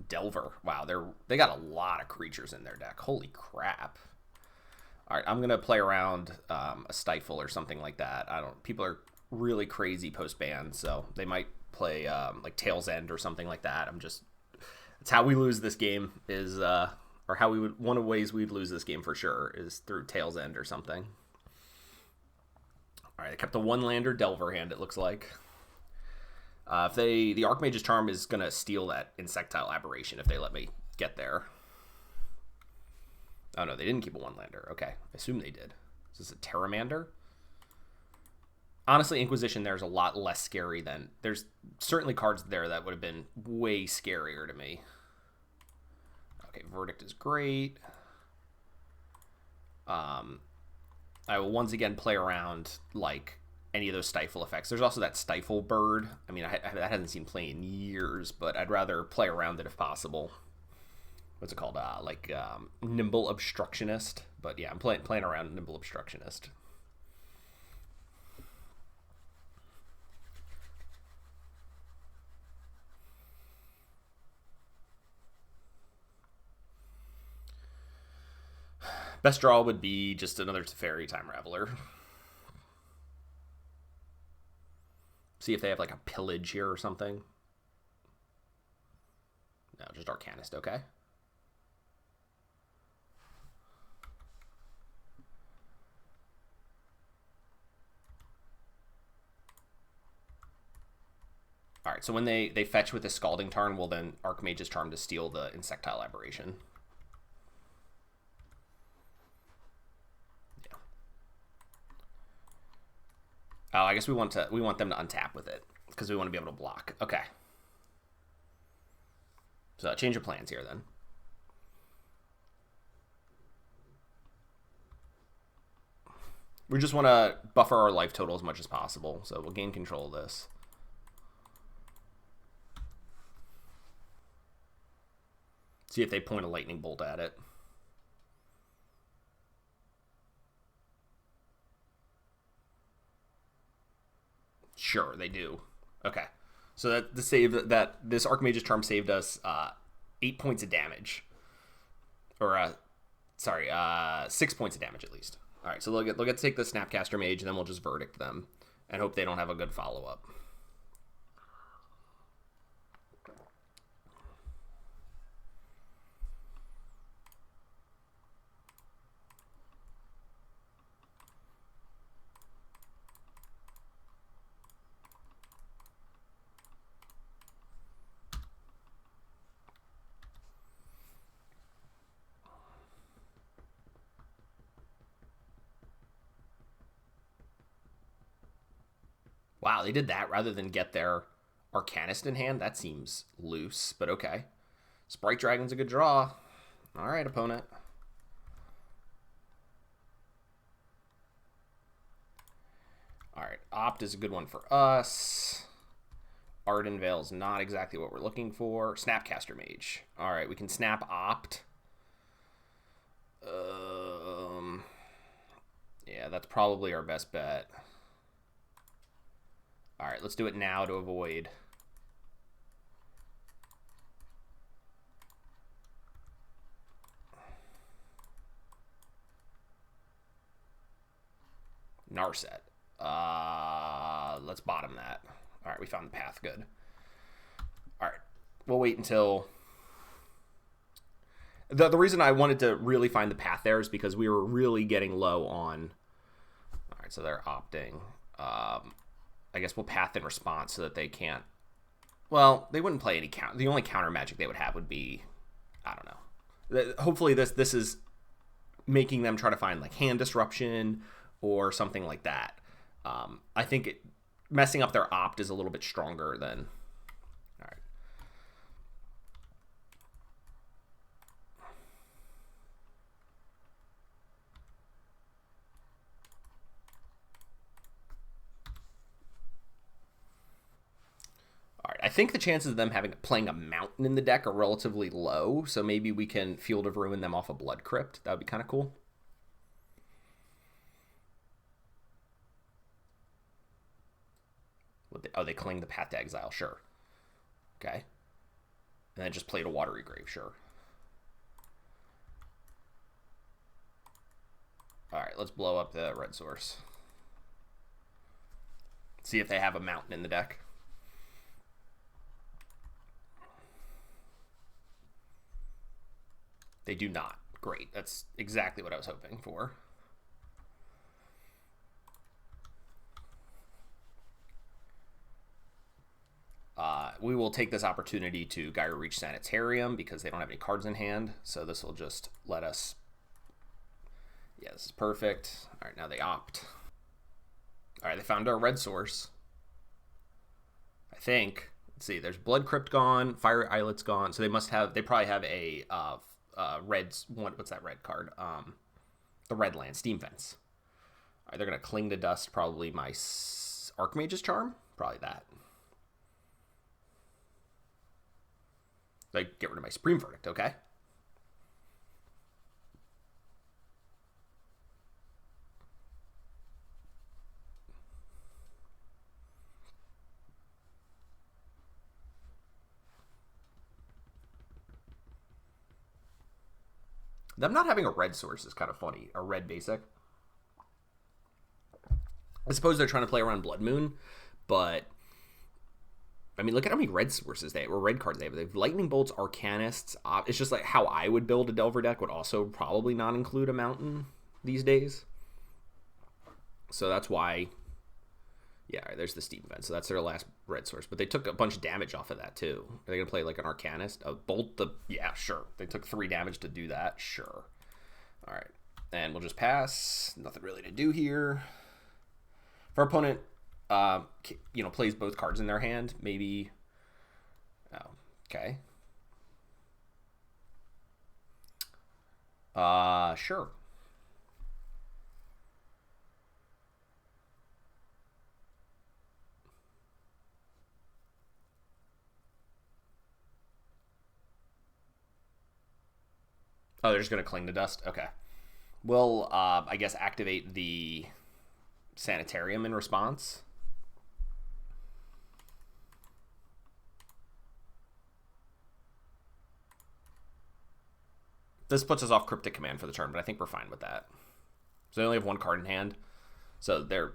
Speaker 1: Delver. Wow, they got a lot of creatures in their deck. Holy crap. All right, I'm gonna play around a Stifle or something like that. People are really crazy post ban, so they might play like Tail's End or something like that. It's how we lose this game is, or how we would, one of the ways we'd lose this game for sure is through Tail's End or something. All right, I kept the one lander Delver hand, it looks like. If the Archmage's Charm is gonna steal that Insectile Aberration if they let me get there. Oh no, they didn't keep a one lander. Okay, I assume they did. Is this a Terramander? Honestly, Inquisition there is a lot less scary than... There's certainly cards there that would have been way scarier to me. Okay, Verdict is great. I will once again play around, like, any of those Stifle effects. There's also that Stifle Bird. I mean, that hasn't seen play in years, but I'd rather play around it if possible. What's it called? Nimble Obstructionist. But yeah, I'm playing around Nimble Obstructionist. Best draw would be just another Teferi Time Raveler. See if they have like a Pillage here or something. No, just Arcanist, okay. Alright, so when they fetch with the Scalding Tarn, well then Archmage's Charm to steal the Insectile Aberration. Oh, I guess we want them to untap with it because we want to be able to block. Okay. So change of plans here then. We just want to buffer our life total as much as possible, so we'll gain control of this. See if they point a lightning bolt at it. Sure, they do. Okay. So this Archmage's Charm saved us 8 points of damage. Or, 6 points of damage at least. Alright, so they'll get to take the Snapcaster Mage, and then we'll just Verdict them. And hope they don't have a good follow-up. Wow, they did that rather than get their Arcanist in hand? That seems loose, but okay. Sprite Dragon's a good draw. Alright, opponent. Alright, Opt is a good one for us. Arden Veil's not exactly what we're looking for. Snapcaster Mage. Alright, we can snap Opt. Yeah, that's probably our best bet. Alright, let's do it now to avoid. Narset. Let's bottom that. Alright, we found the path. Good. Alright, we'll wait until... The reason I wanted to really find the path there is because we were really getting low on... Alright, so they're opting. I guess we'll path in response so that they can't... Well, they wouldn't play any counter. The only counter magic they would have would be... I don't know. Hopefully this is making them try to find like hand disruption or something like that. I think messing up their Opt is a little bit stronger than... All right. All right, I think the chances of them playing a mountain in the deck are relatively low, so maybe we can Field of Ruin them off a Blood Crypt. That would be kind of cool. Oh, they cling the Path to Exile. Sure. Okay. And then just played a Watery Grave. Sure. All right, let's blow up the red source. See if they have a mountain in the deck. They do not. Great. That's exactly what I was hoping for. We will take this opportunity to Gyre Reach Sanitarium because they don't have any cards in hand. So this will just let us... Yeah, this is perfect. All right, now they opt. All right, they found our red source. I think. Let's see. There's Blood Crypt gone. Fire Islet's gone. So they must have... They probably have a red... What's that red card? The red land. Steam Fence. All right, they're going to Cling to Dust. Probably my Archmage's Charm. Probably that. Like, get rid of my Supreme Verdict, okay? Them not having a red source is kind of funny. A red basic. I suppose they're trying to play around Blood Moon, but... I mean, look at how many red sources they have, or red cards they have. They have Lightning Bolts, Arcanists. It's just like how I would build a Delver deck would also probably not include a Mountain these days. So that's why... Yeah, there's the Steam Fence. So that's their last red source. But they took a bunch of damage off of that, too. Are they going to play like an Arcanist? A Bolt the... Yeah, sure. They took 3 damage to do that. Sure. All right. And we'll just pass. Nothing really to do here. If our opponent... plays both cards in their hand, maybe. Oh, okay. Sure. Oh, they're just gonna Cling to Dust. Okay. We'll, I guess, activate the Sanitarium in response. This puts us off Cryptic Command for the turn, but I think we're fine with that. So they only have 1 card in hand. So they're...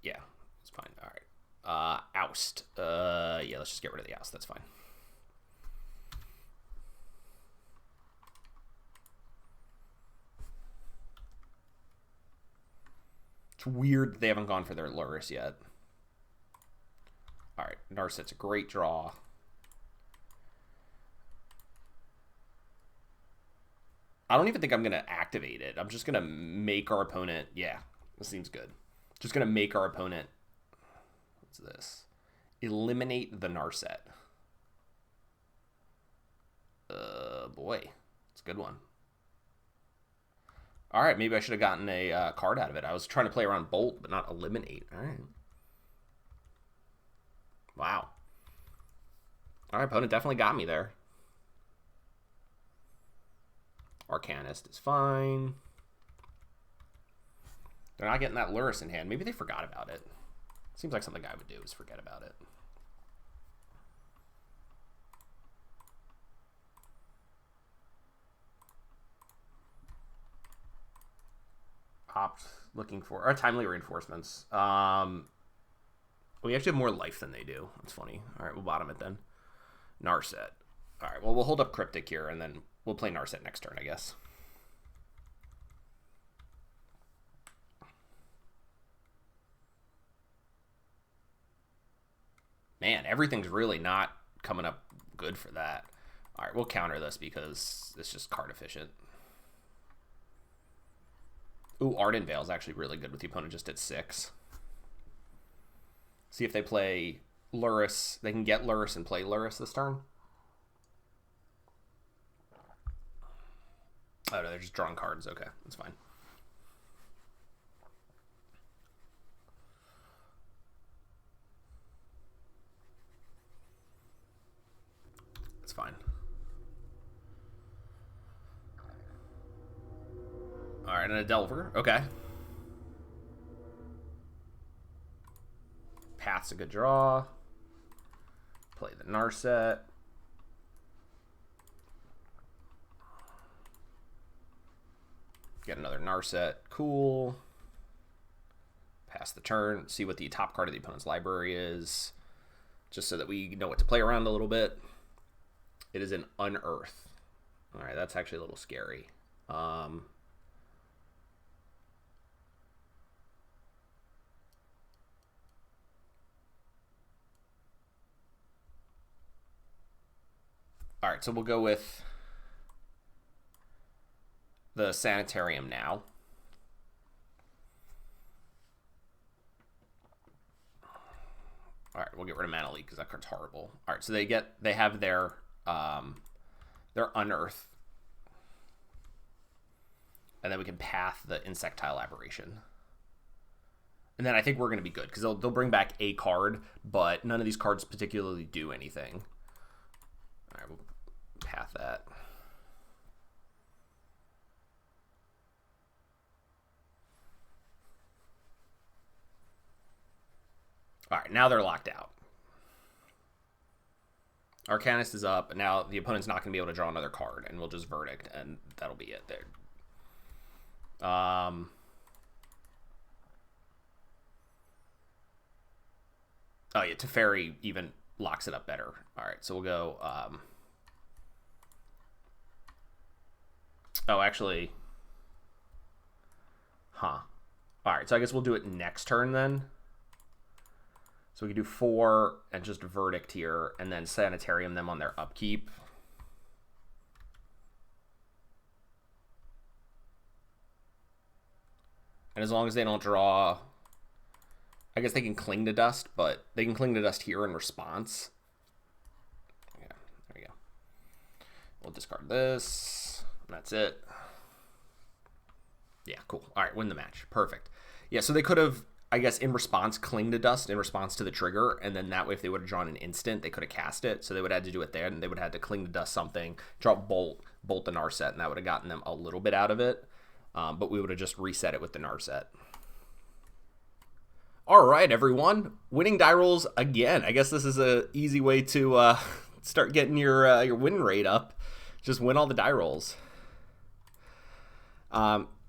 Speaker 1: Yeah, it's fine. All right. Oust. Yeah, let's just get rid of the Oust. That's fine. It's weird that they haven't gone for their Lurrus yet. All right. Narset's a great draw. I don't even think I'm going to activate it. I'm just going to make our opponent... Yeah, this seems good. Just going to make our opponent... What's this? Eliminate the Narset. Boy. It's a good one. All right, maybe I should have gotten a card out of it. I was trying to play around Bolt, but not Eliminate. All right. Wow. All right, opponent definitely got me there. Arcanist is fine. They're not getting that Lurrus in hand. Maybe they forgot about it. Seems like something I would do is forget about it. Opt looking for our Timely Reinforcements. We actually have more life than they do. That's funny. All right, we'll bottom it then. Narset. All right, well, we'll hold up Cryptic here, and then we'll play Narset next turn, I guess. Man, everything's really not coming up good for that. All right, we'll counter this because it's just card efficient. Ooh, Ardent Veil is actually really good with the opponent just at 6. See if they play Lurrus. They can get Lurrus and play Lurrus this turn. Oh, no, they're just drawing cards. Okay, that's fine. That's fine. All right, and a Delver. Okay. Path Path's a good draw. Play the Narset. Get another Narset. Cool. Pass the turn. See what the top card of the opponent's library is. Just so that we know what to play around a little bit. It is an Unearth. Alright, that's actually a little scary. Alright, so we'll go with the Sanitarium now. All right, we'll get rid of Mana Leak because that card's horrible. All right, so they have their Unearth, and then we can path the Insectile Aberration, and then I think we're gonna be good because they'll bring back a card, but none of these cards particularly do anything. All right, we'll path that. All right, now they're locked out. Arcanist is up, and now the opponent's not going to be able to draw another card, and we'll just Verdict, and that'll be it there. Oh, yeah, Teferi even locks it up better. All right, so we'll go... Oh, actually... Huh. All right, so I guess we'll do it next turn, then. So we can do 4 and just Verdict here, and then Sanitarium them on their upkeep. And as long as they don't draw... I guess they can Cling to Dust, but they can Cling to Dust here in response. Yeah, there we go. We'll discard this. And that's it. Yeah, cool. All right, win the match. Perfect. Yeah, so they could have... I guess in response, Cling to Dust in response to the trigger, and then that way if they would have drawn an instant, they could have cast it, so they would have had to do it there, and they would have had to Cling to Dust something, draw Bolt the Narset, and that would have gotten them a little bit out of it, but we would have just reset it with the Narset. All right, everyone, winning die rolls again. I guess this is an easy way to start getting your win rate up. Just win all the die rolls.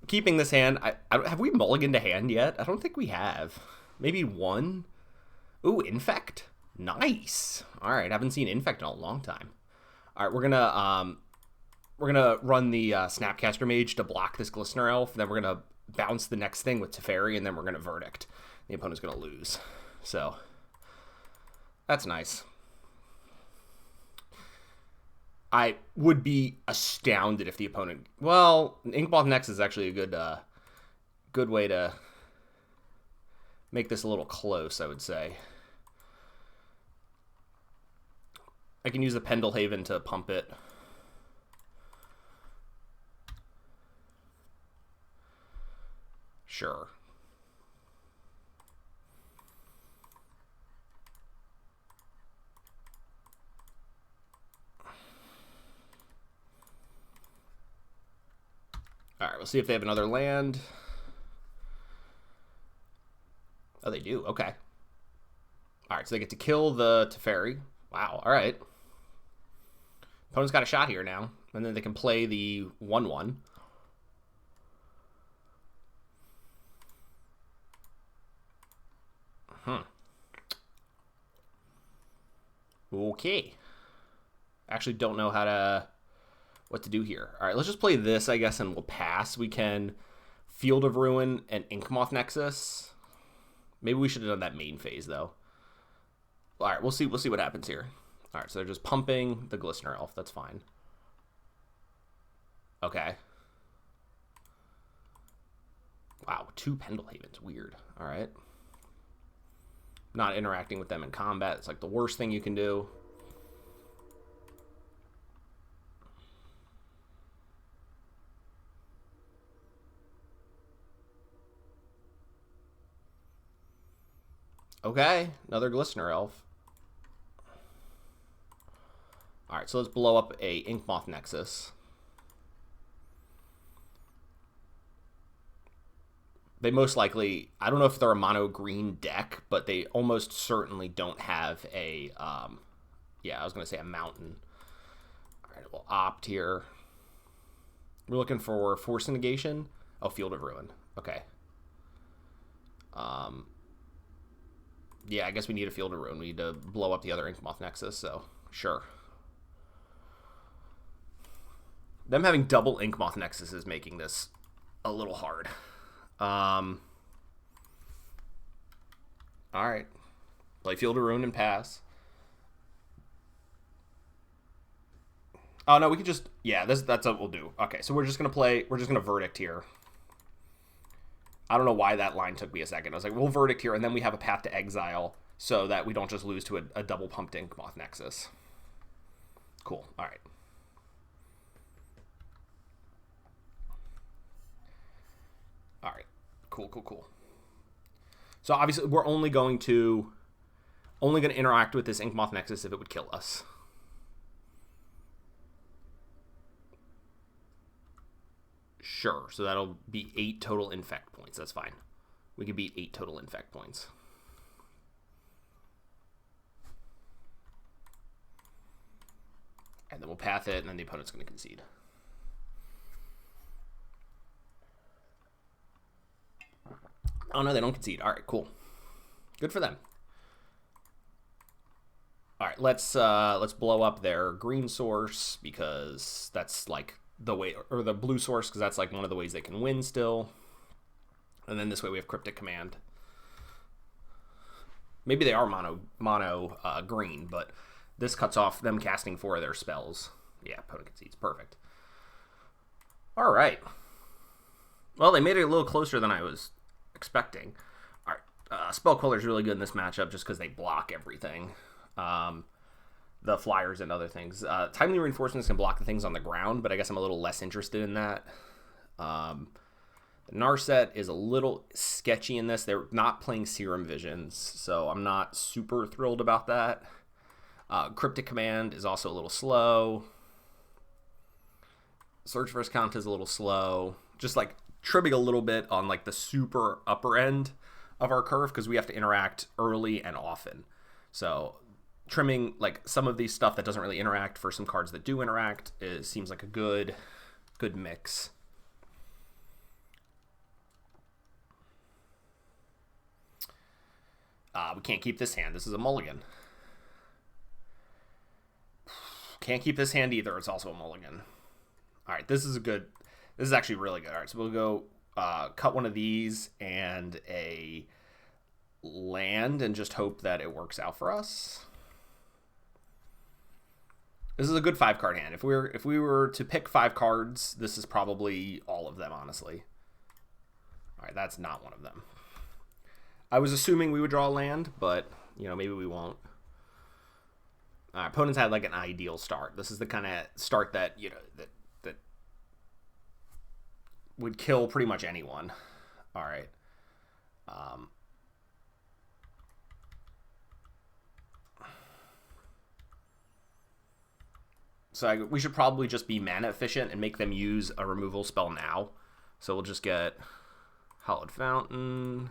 Speaker 1: Keeping this hand, have we mulliganed a hand yet? I don't think we have. Maybe one. Ooh, Infect. Nice. All right, haven't seen Infect in a long time. All right, we're gonna run the Snapcaster Mage to block this Glistener Elf. Then we're gonna bounce the next thing with Teferi, and then we're gonna Verdict. The opponent's gonna lose. So that's nice. I would be astounded if the opponent... Well, Inkmoth Nexus is actually a good way to make this a little close, I would say. I can use the Pendelhaven to pump it. Sure. All right, we'll see if they have another land. Oh, they do. Okay. All right, so they get to kill the Teferi. Wow, all right. Opponent's got a shot here now. And then they can play the 1/1. Okay. Actually don't know what to do here. All right, let's just play this, I guess, and we'll pass. We can Field of Ruin and Inkmoth Nexus. Maybe we should have done that main phase, though. All right, we'll see what happens here. All right, so they're just pumping the Glistener Elf. That's fine. Okay. Wow, 2 Pendelhavens. Weird. All right. Not interacting with them in combat. It's like the worst thing you can do. Okay, another Glistener Elf. All right, so let's blow up a Inkmoth Nexus. They most likely, I don't know if they're a mono green deck, but they almost certainly don't have a, yeah, I was going to say a mountain. All right, we'll opt here. We're looking for Force Negation. Oh, Field of Ruin. Okay. Yeah, I guess we need a Field of Ruin. We need to blow up the other Inkmoth Nexus, so sure. Them having double Inkmoth Nexus is making this a little hard. Alright. Play Field of Ruin and pass. Oh, no, we could just... Yeah, that's what we'll do. Okay, so we're just going to Verdict here. I don't know why that line took me a second. I was like, we'll Verdict here, and then we have a path to exile so that we don't just lose to a double pumped Inkmoth Nexus. Cool. All right. All right. Cool, cool, cool. So obviously we're only going to interact with this Inkmoth Nexus if it would kill us. Sure, so that'll be 8 total infect points. That's fine. We can beat 8 total infect points. And then we'll path it, and then the opponent's going to concede. Oh, no, they don't concede. All right, cool. Good for them. All right, let's blow up their green source because that's like the way, or the blue source because that's like one of the ways they can win still. And then this way we have Cryptic Command. Maybe they are mono green, but this cuts off them casting 4 of their spells. Yeah, opponent concedes. Perfect. All right. Well, they made it a little closer than I was expecting. All right. Spell Queller is really good in this matchup just because they block everything. The flyers and other things. Timely Reinforcements can block the things on the ground, but I guess I'm a little less interested in that. Narset is a little sketchy in this. They're not playing Serum Visions, so I'm not super thrilled about that. Cryptic Command is also a little slow. Search for Count is a little slow. Just like trimming a little bit on like the super upper end of our curve because we have to interact early and often. So trimming like some of these stuff that doesn't really interact for some cards that do interact seems like a good mix. We can't keep this hand. This is a mulligan. Can't keep this hand either. It's also a mulligan. All right, this is actually really good. All right, so we'll go cut one of these and a land and just hope that it works out for us. This is a good 5-card hand. If we were to pick 5 cards, this is probably all of them, honestly. All right, that's not one of them. I was assuming we would draw a land, but you know, maybe we won't. Opponents had like an ideal start. This is the kind of start that, you know, that would kill pretty much anyone. All right. So we should probably just be mana efficient and make them use a removal spell now. So we'll just get Hallowed Fountain.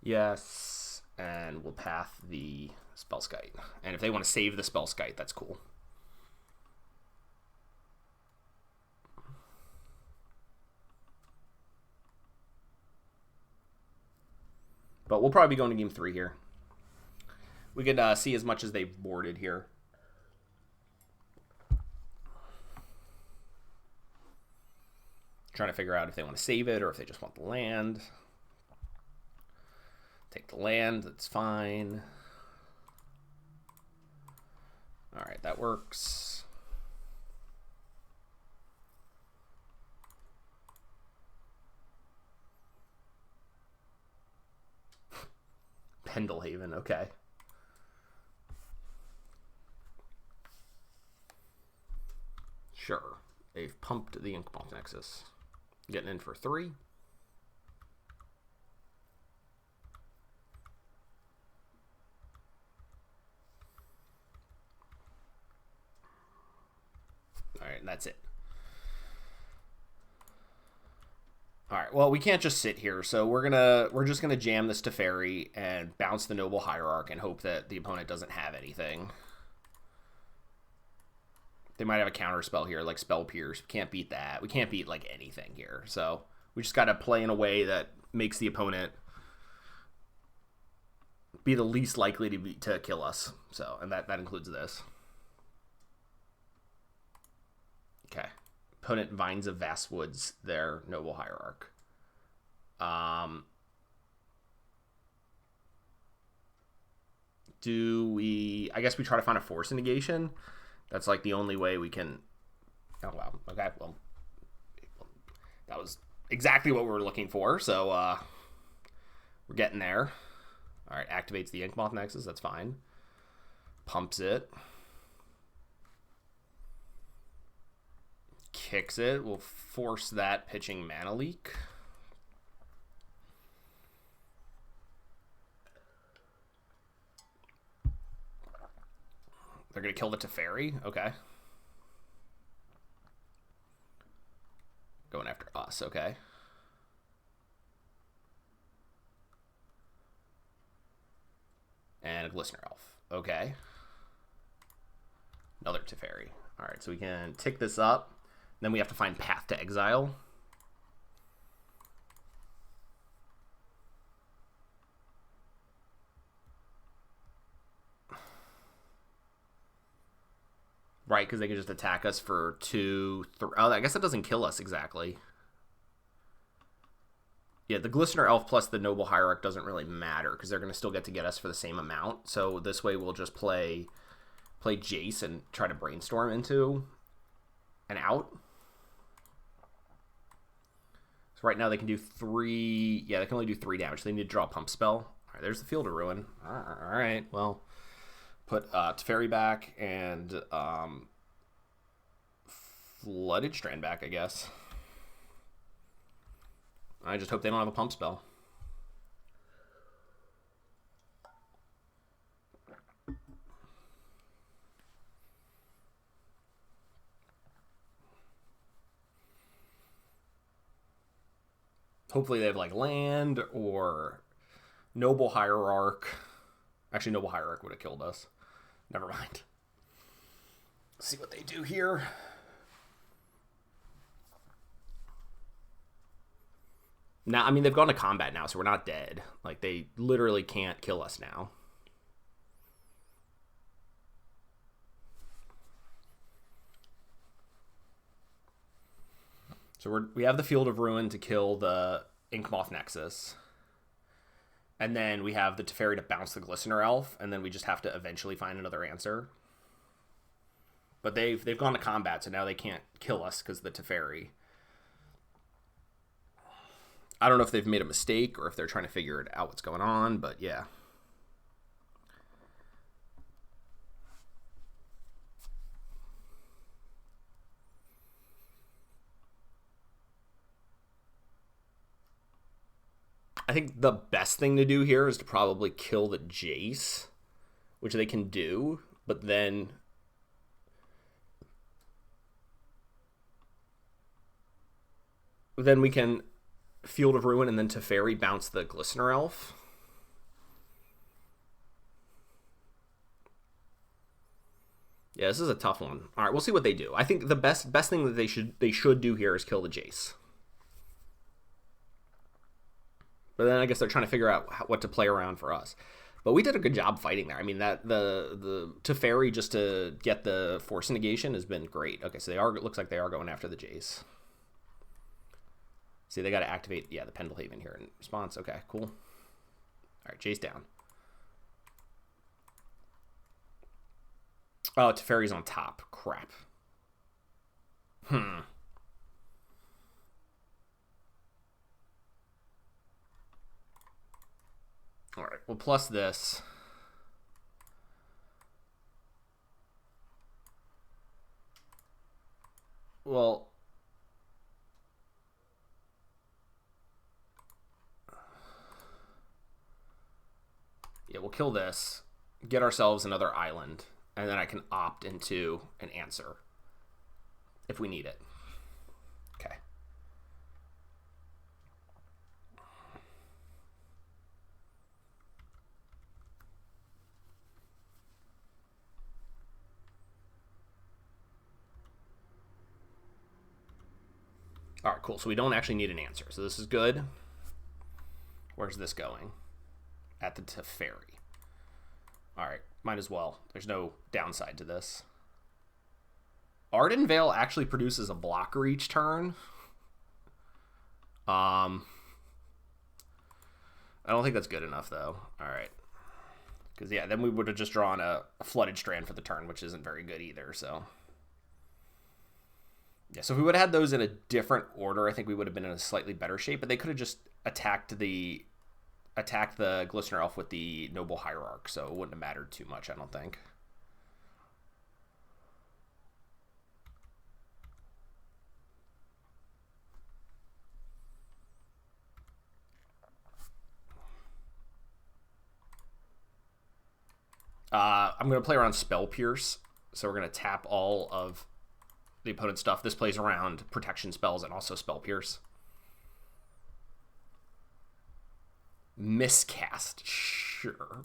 Speaker 1: Yes. And we'll path the Spellskite. And if they want to save the Spellskite, that's cool. But we'll probably be going to game 3 here. We could see as much as they've boarded here. Trying to figure out if they want to save it or if they just want the land. Take the land, that's fine. All right, that works. Pendelhaven, okay. Sure, they've pumped the Inkmoth Nexus. Getting in for 3. All right, and that's it. All right. Well, we can't just sit here, so we're just gonna jam this Teferi and bounce the Noble Hierarch and hope that the opponent doesn't have anything. They might have a counter spell here, like Spell Pierce. We can't beat that. We can't beat like anything here. So we just got to play in a way that makes the opponent be the least likely to kill us. So, and that includes this. Okay. Opponent Vines of Vast Woods, their Noble Hierarch. Do we... I guess we try to find a Force Negation. That's like the only way we can... Oh, wow. Okay, well... That was exactly what we were looking for, so we're getting there. Alright, activates the Inkmoth Nexus, that's fine. Pumps it. Kicks it. We'll force that pitching Mana Leak. They're going to kill the Teferi? Okay. Going after us, okay. And a Glistener Elf. Okay. Another Teferi. Alright, so we can tick this up. Then we have to find Path to Exile. Right, because they can just attack us for 2, 3... Oh, I guess that doesn't kill us exactly. Yeah, the Glistener Elf plus the Noble Hierarch doesn't really matter, because they're going to still get us for the same amount. So this way we'll just play Jace and try to brainstorm into an out. So right now they can do 3... Yeah, they can only do 3 damage. They need to draw a pump spell. All right, there's the Field of Ruin. All right, well... Put Teferi back and Flooded Strand back, I guess. I just hope they don't have a pump spell. Hopefully they have like land or Noble Hierarch. Actually, Noble Hierarch would have killed us. Never mind. Let's see what they do here. Now, I mean, they've gone to combat now, so we're not dead. Like, they literally can't kill us now. So we have the Field of Ruin to kill the Inkmoth Nexus. And then we have the Teferi to bounce the Glistener Elf, and then we just have to eventually find another answer. But they've gone to combat, so now they can't kill us because of the Teferi. I don't know if they've made a mistake or if they're trying to figure it out what's going on, but yeah. I think the best thing to do here is to probably kill the Jace, which they can do, but then we can Field of Ruin and then Teferi bounce the Glistener Elf. Yeah, this is a tough one. All right, we'll see what they do. I think the best thing that they should do here is kill the Jace. But then I guess they're trying to figure out what to play around for us. But we did a good job fighting there. I mean, that the Teferi just to get the Force Negation has been great. Okay, so it looks like they are going after the Jace. See, they got to activate, yeah, the Pendelhaven here in response. Okay, cool. All right, Jace down. Oh, Teferi's on top. Crap. All right, well, plus this. Well, yeah, we'll kill this, get ourselves another island, and then I can opt into an answer if we need it. Okay. All right, cool. So we don't actually need an answer. So this is good. Where's this going? At the Teferi. All right, might as well. There's no downside to this. Ardenvale actually produces a blocker each turn. I don't think that's good enough, though. All right. Because, yeah, then we would have just drawn a Flooded Strand for the turn, which isn't very good either, so... Yeah, so if we would have had those in a different order, I think we would have been in a slightly better shape, but they could have just attacked the Glistener Elf with the Noble Hierarch, so it wouldn't have mattered too much, I don't think. I'm going to play around Spell Pierce, so we're going to tap all of the opponent's stuff. This plays around protection spells and also Spell Pierce. Miscast, sure.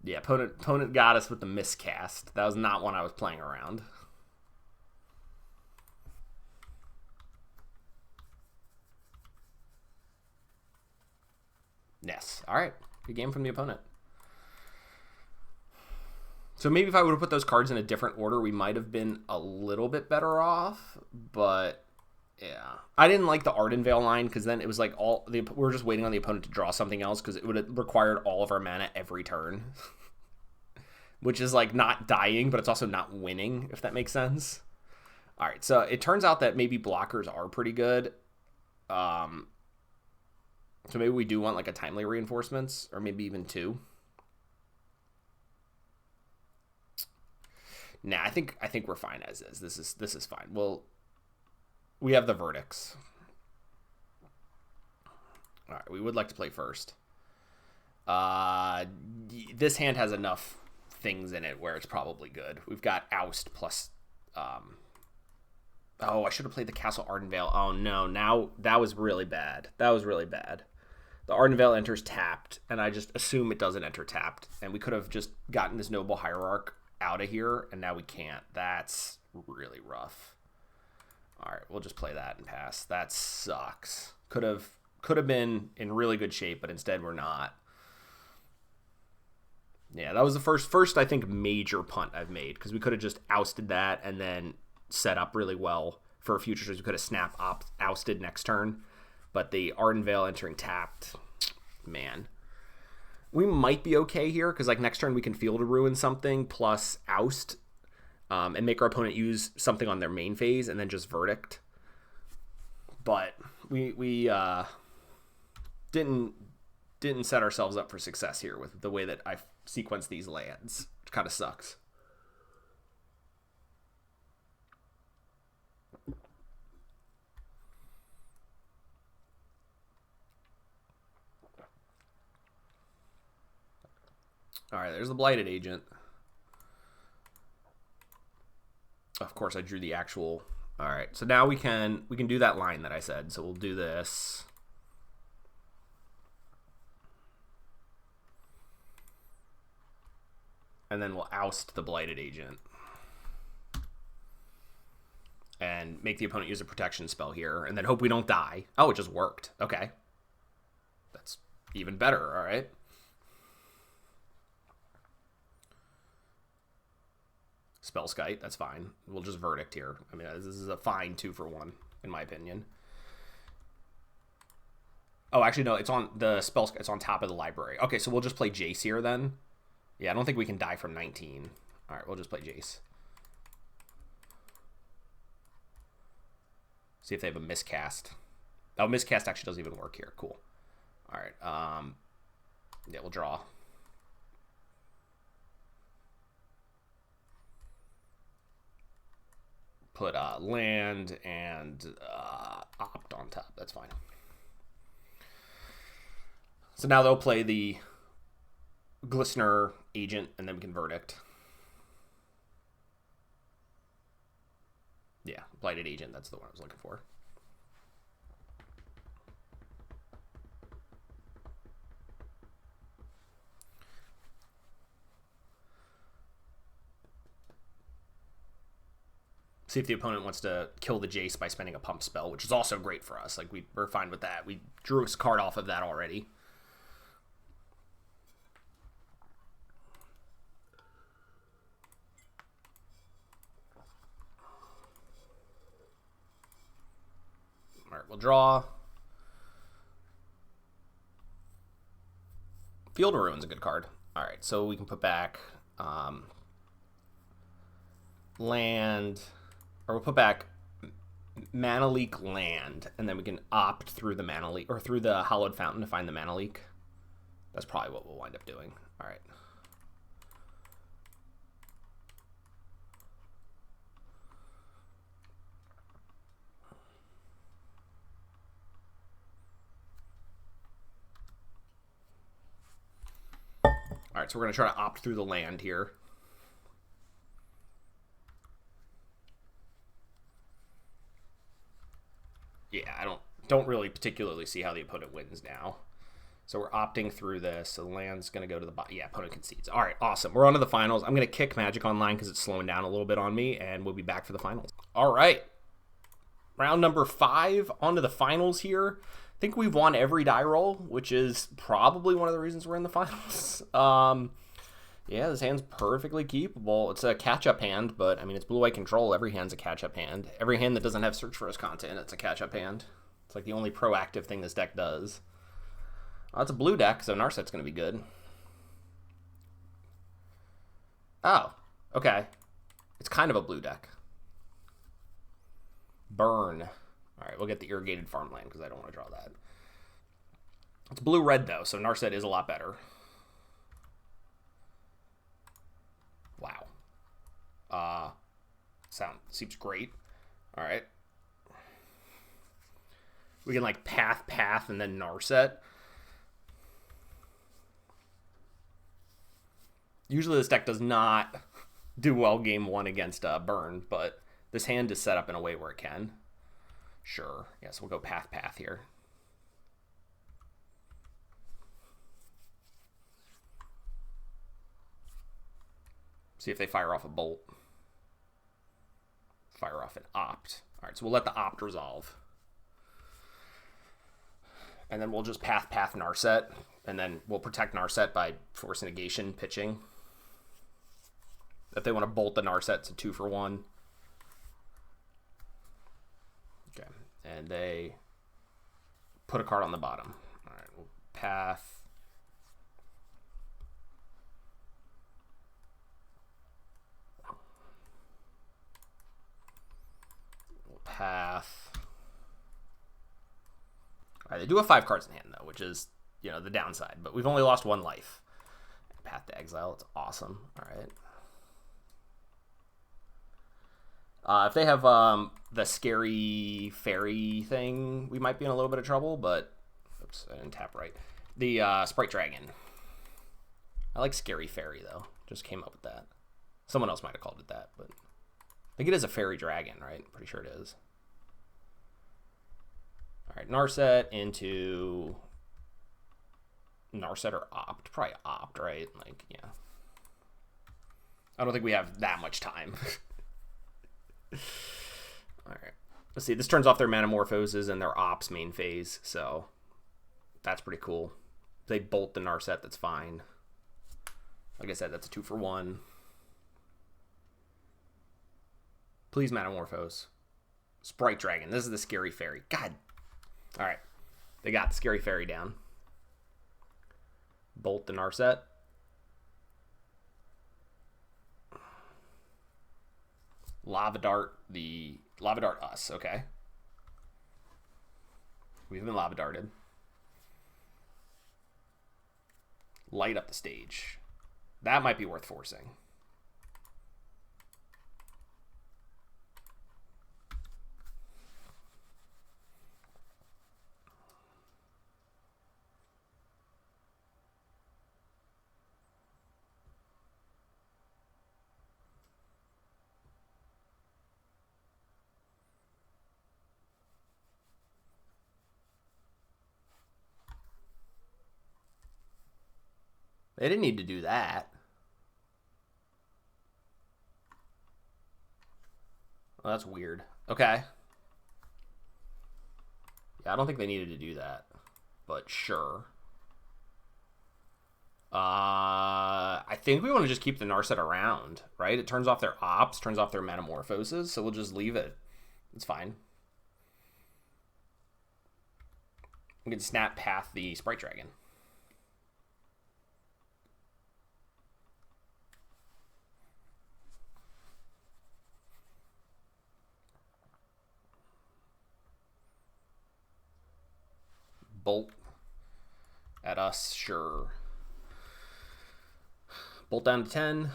Speaker 1: Yeah, opponent got us with the miscast. That was not one I was playing around. Yes. All right. Good game from the opponent. So maybe if I would have put those cards in a different order, we might have been a little bit better off. But yeah, I didn't like the Ardenvale line because then it was like we were just waiting on the opponent to draw something else because it would have required all of our mana every turn, which is like not dying, but it's also not winning, if that makes sense. All right, so it turns out that maybe blockers are pretty good. So maybe we do want like a Timely Reinforcements or maybe even 2. Nah, I think we're fine as is. This is fine. Well, we have the verdicts. All right, we would like to play first. This hand has enough things in it where it's probably good. We've got Oust plus. Oh, I should have played the Castle Ardenvale. Oh no, now that was really bad. That was really bad. The Ardenvale enters tapped, and I just assume it doesn't enter tapped, and we could have just gotten this Noble Hierarch out of here, and now we can't. That's really rough. All right, we'll just play that and pass. That sucks. Could have been in really good shape, but instead we're not. Yeah, that was the first I think major punt I've made because we could have just ousted that and then set up really well for future turns. We could have ousted next turn, but the Ardenvale entering tapped, man. We might be okay here because like next turn we can Field of Ruin something plus Oust and make our opponent use something on their main phase and then just Verdict. But we didn't set ourselves up for success here with the way that I sequenced these lands, which kind of sucks. All right, there's the Blighted Agent. Of course, I drew the actual. All right, so now we can do that line that I said. So we'll do this. And then we'll oust the Blighted Agent. And make the opponent use a protection spell here. And then hope we don't die. Oh, it just worked. Okay. That's even better, all right. Spellskite, that's fine. We'll just Verdict here. I mean, this is a fine 2-for-1, in my opinion. Oh, actually, no, it's on the Spellskite. It's on top of the library. Okay, so we'll just play Jace here, then. Yeah, I don't think we can die from 19. All right, we'll just play Jace. See if they have a miscast. Oh, miscast actually doesn't even work here. Cool. All right. Yeah, we'll draw. Put land and opt on top. That's fine. So now they'll play the Glistener Agent, and then we can Verdict. Yeah, Blighted Agent. That's the one I was looking for. See if the opponent wants to kill the Jace by spending a pump spell, which is also great for us. Like, we're fine with that. We drew a card off of that already. All right, we'll draw. Field of Ruin's a good card. All right, so we can put back land, or we'll put back Mana Leak land, and then we can opt through the Mana Leak, or through the Hallowed Fountain to find the Mana Leak. That's probably what we'll wind up doing. All right. All right, so we're going to try to opt through the land here. Yeah, I don't really particularly see how the opponent wins now. So we're opting through this. So the land's going to go to the bottom. Yeah, opponent concedes. All right, awesome. We're on to the finals. I'm going to kick Magic Online because it's slowing down a little bit on me, and we'll be back for the finals. All right. Round number 5. On to the finals here. I think we've won every die roll, which is probably one of the reasons we're in the finals. Yeah, this hand's perfectly keepable. It's a catch-up hand, but, I mean, it's blue-white control. Every hand's a catch-up hand. Every hand that doesn't have Search for His content, it's a catch-up hand. It's like the only proactive thing this deck does. It's a blue deck, so Narset's going to be good. Oh, okay. It's kind of a blue deck. Burn. All right, we'll get the Irrigated Farmland because I don't want to draw that. It's blue-red, though, so Narset is a lot better. Wow. Seems great. All right. We can, like, path, and then Narset. Usually this deck does not do well game 1 against Burn, but this hand is set up in a way where it can. Sure. Yes, we'll go path here. See if they fire off a bolt. Fire off an opt. All right, so we'll let the opt resolve. And then we'll just path Narset, and then we'll protect Narset by Force Negation pitching. If they want to bolt the Narset, it's a 2-for-1. Okay, and they put a card on the bottom. All right, we'll path. Path. All right, they do have 5 cards in hand, though, which is, you know, the downside. But we've only lost 1 life. Path to Exile, it's awesome. All right. If they have the scary fairy thing, we might be in a little bit of trouble, but... Oops, I didn't tap right. The Sprite Dragon. I like scary fairy, though. Just came up with that. Someone else might have called it that, but... I think it is a fairy dragon, right? Pretty sure it is. All right, Narset into Narset or opt. Probably opt, right? Like, yeah. I don't think we have that much time. All right. Let's see. This turns off their Manamorphoses and their ops main phase, so that's pretty cool. If they bolt the Narset, that's fine. Like I said, that's a 2-for-1. Please, Manamorphose. Sprite Dragon. This is the Scary Fairy. God. All right. They got the Scary Fairy down. Bolt the Narset. Lava Dart us. Okay. We've been Lava Darted. Light up the stage. That might be worth forcing. They didn't need to do that. Well, that's weird. Okay. Yeah, I don't think they needed to do that, but sure. I think we want to just keep the Narset around, right? It turns off their ops, turns off their metamorphoses, so we'll just leave it. It's fine. We can snap path the Sprite Dragon. Bolt at us, sure. Bolt down to 10.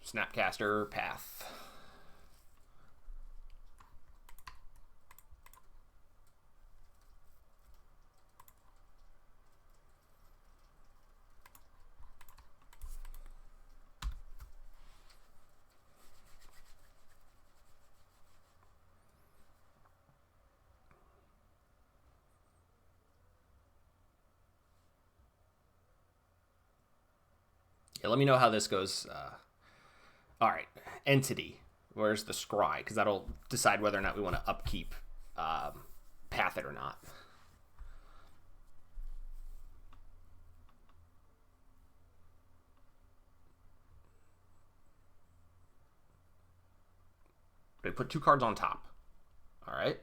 Speaker 1: Snapcaster, path. Yeah, let me know how this goes. All right, entity. Where's the scry? Because that'll decide whether or not we want to upkeep path it or not. We put 2 cards on top. All right.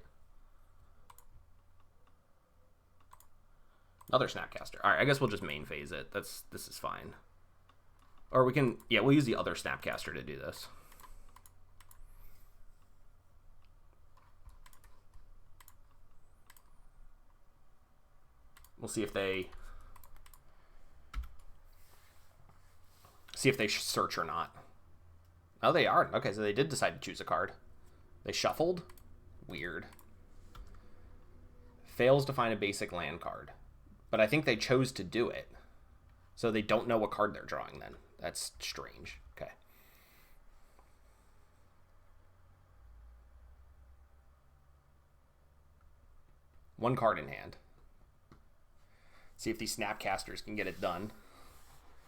Speaker 1: Another Snapcaster. All right, I guess we'll just main phase it. This is fine. Or we can, yeah, we'll use the other Snapcaster to do this. We'll see if they search or not. Oh, they are. Okay, so they did decide to choose a card. They shuffled. Weird. Fails to find a basic land card. But I think they chose to do it. So they don't know what card they're drawing then. That's strange. Okay. One card in hand. See if these Snapcasters can get it done.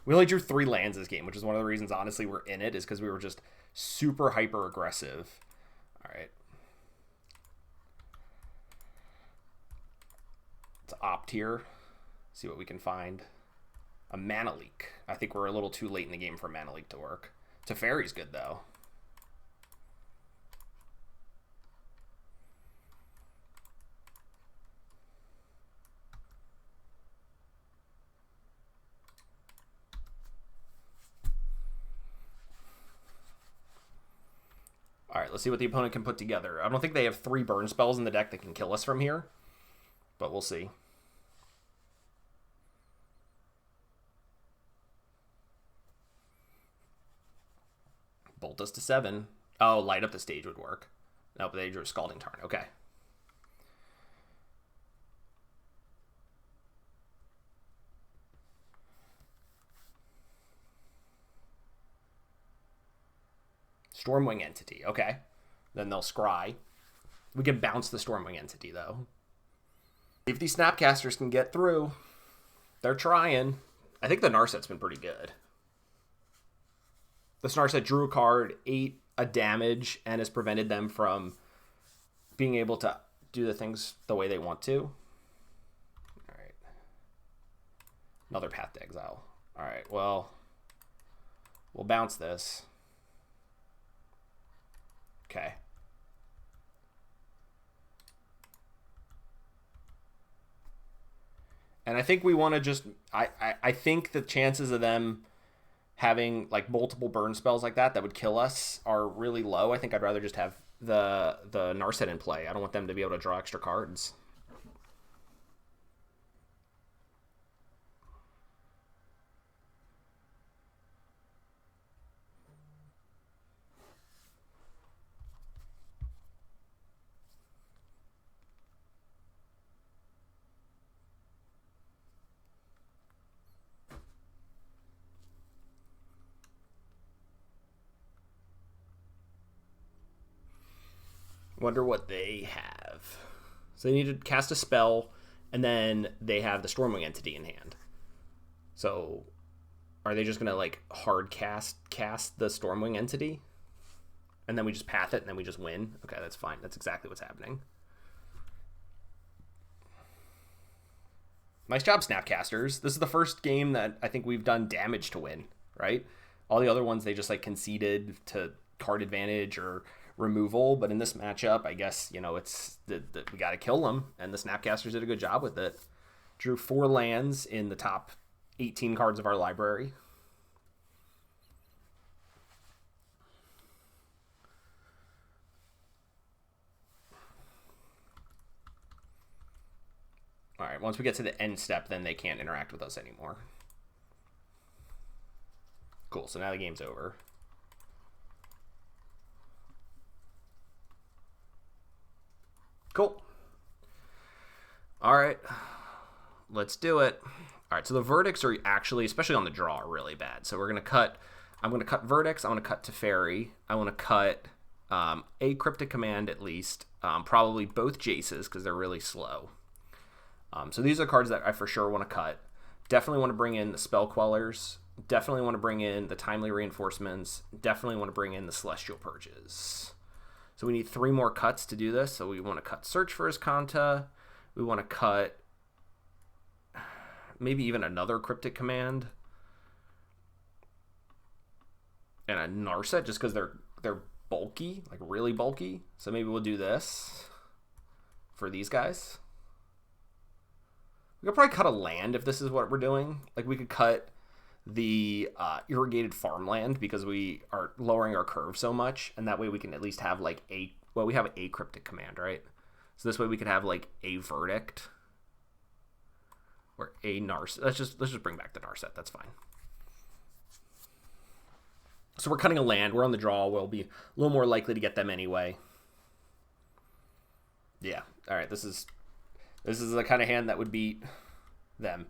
Speaker 1: We only drew 3 lands this game, which is one of the reasons, honestly, we're in it, is because we were just super hyper aggressive. All right. Let's opt here. See what we can find. A Mana Leak. I think we're a little too late in the game for Mana Leak to work. Teferi's good, though. All right, let's see what the opponent can put together. I don't think they have 3 burn spells in the deck that can kill us from here, but we'll see. Bolt us to 7. Oh, light up the stage would work. Nope, they drew a Scalding Tarn. Okay. Stormwing Entity. Okay. Then they'll scry. We can bounce the Stormwing Entity, though. If these Snapcasters can get through, they're trying. I think the Narset's been pretty good. The Narset drew a card, 8 a damage, and has prevented them from being able to do the things the way they want to. All right. Another Path to Exile. All right, well, we'll bounce this. Okay. And I think we want to just... I think the chances of them having like multiple burn spells like that would kill us are really low. I think I'd rather just have the Narset in play. I don't want them to be able to draw extra cards. Wonder what they have. So they need to cast a spell And then they have the Stormwing Entity in hand. So are they just going to like hard cast the Stormwing Entity? And then we just path it and then we just win? Okay, that's fine. That's exactly what's happening. Nice job, Snapcasters. This is the first game that I think we've done damage to win, right? All the other ones, they just like conceded to card advantage or removal. But in this matchup, I guess, you know, it's we got to kill them. And the Snapcasters did a good job with it. Drew 4 lands in the top 18 cards of our library. All right, once we get to the end step, then they can't interact with us anymore. Cool, so now the game's over. Cool. All right, let's do it. All right, so the verdicts are actually, especially on the draw, are really bad. So we're going to cut, I'm going to cut verdicts, I'm going to cut Teferi, I want to cut a Cryptic Command at least, probably both Jaces because they're really slow. So these are cards that I for sure want to cut. Definitely want to bring in the Spell Quellers. Definitely want to bring in the Timely Reinforcements. Definitely want to bring in the Celestial Purges. So we need 3 more cuts to do this. So we want to cut Search for Azcanta. We want to cut maybe even another Cryptic Command. And a Narset just because they're bulky, like really bulky. So maybe we'll do this for these guys. We could probably cut a land if this is what we're doing. Like we could cut the irrigated farmland because we are lowering our curve so much, and that way we can at least have like we have a Cryptic Command, right? So this way we could have like a Verdict or a Narset. Let's just bring back the Narset. That's fine. So we're cutting a land. We're on the draw. We'll be a little more likely to get them anyway. Yeah. All right. This is the kind of hand that would beat them.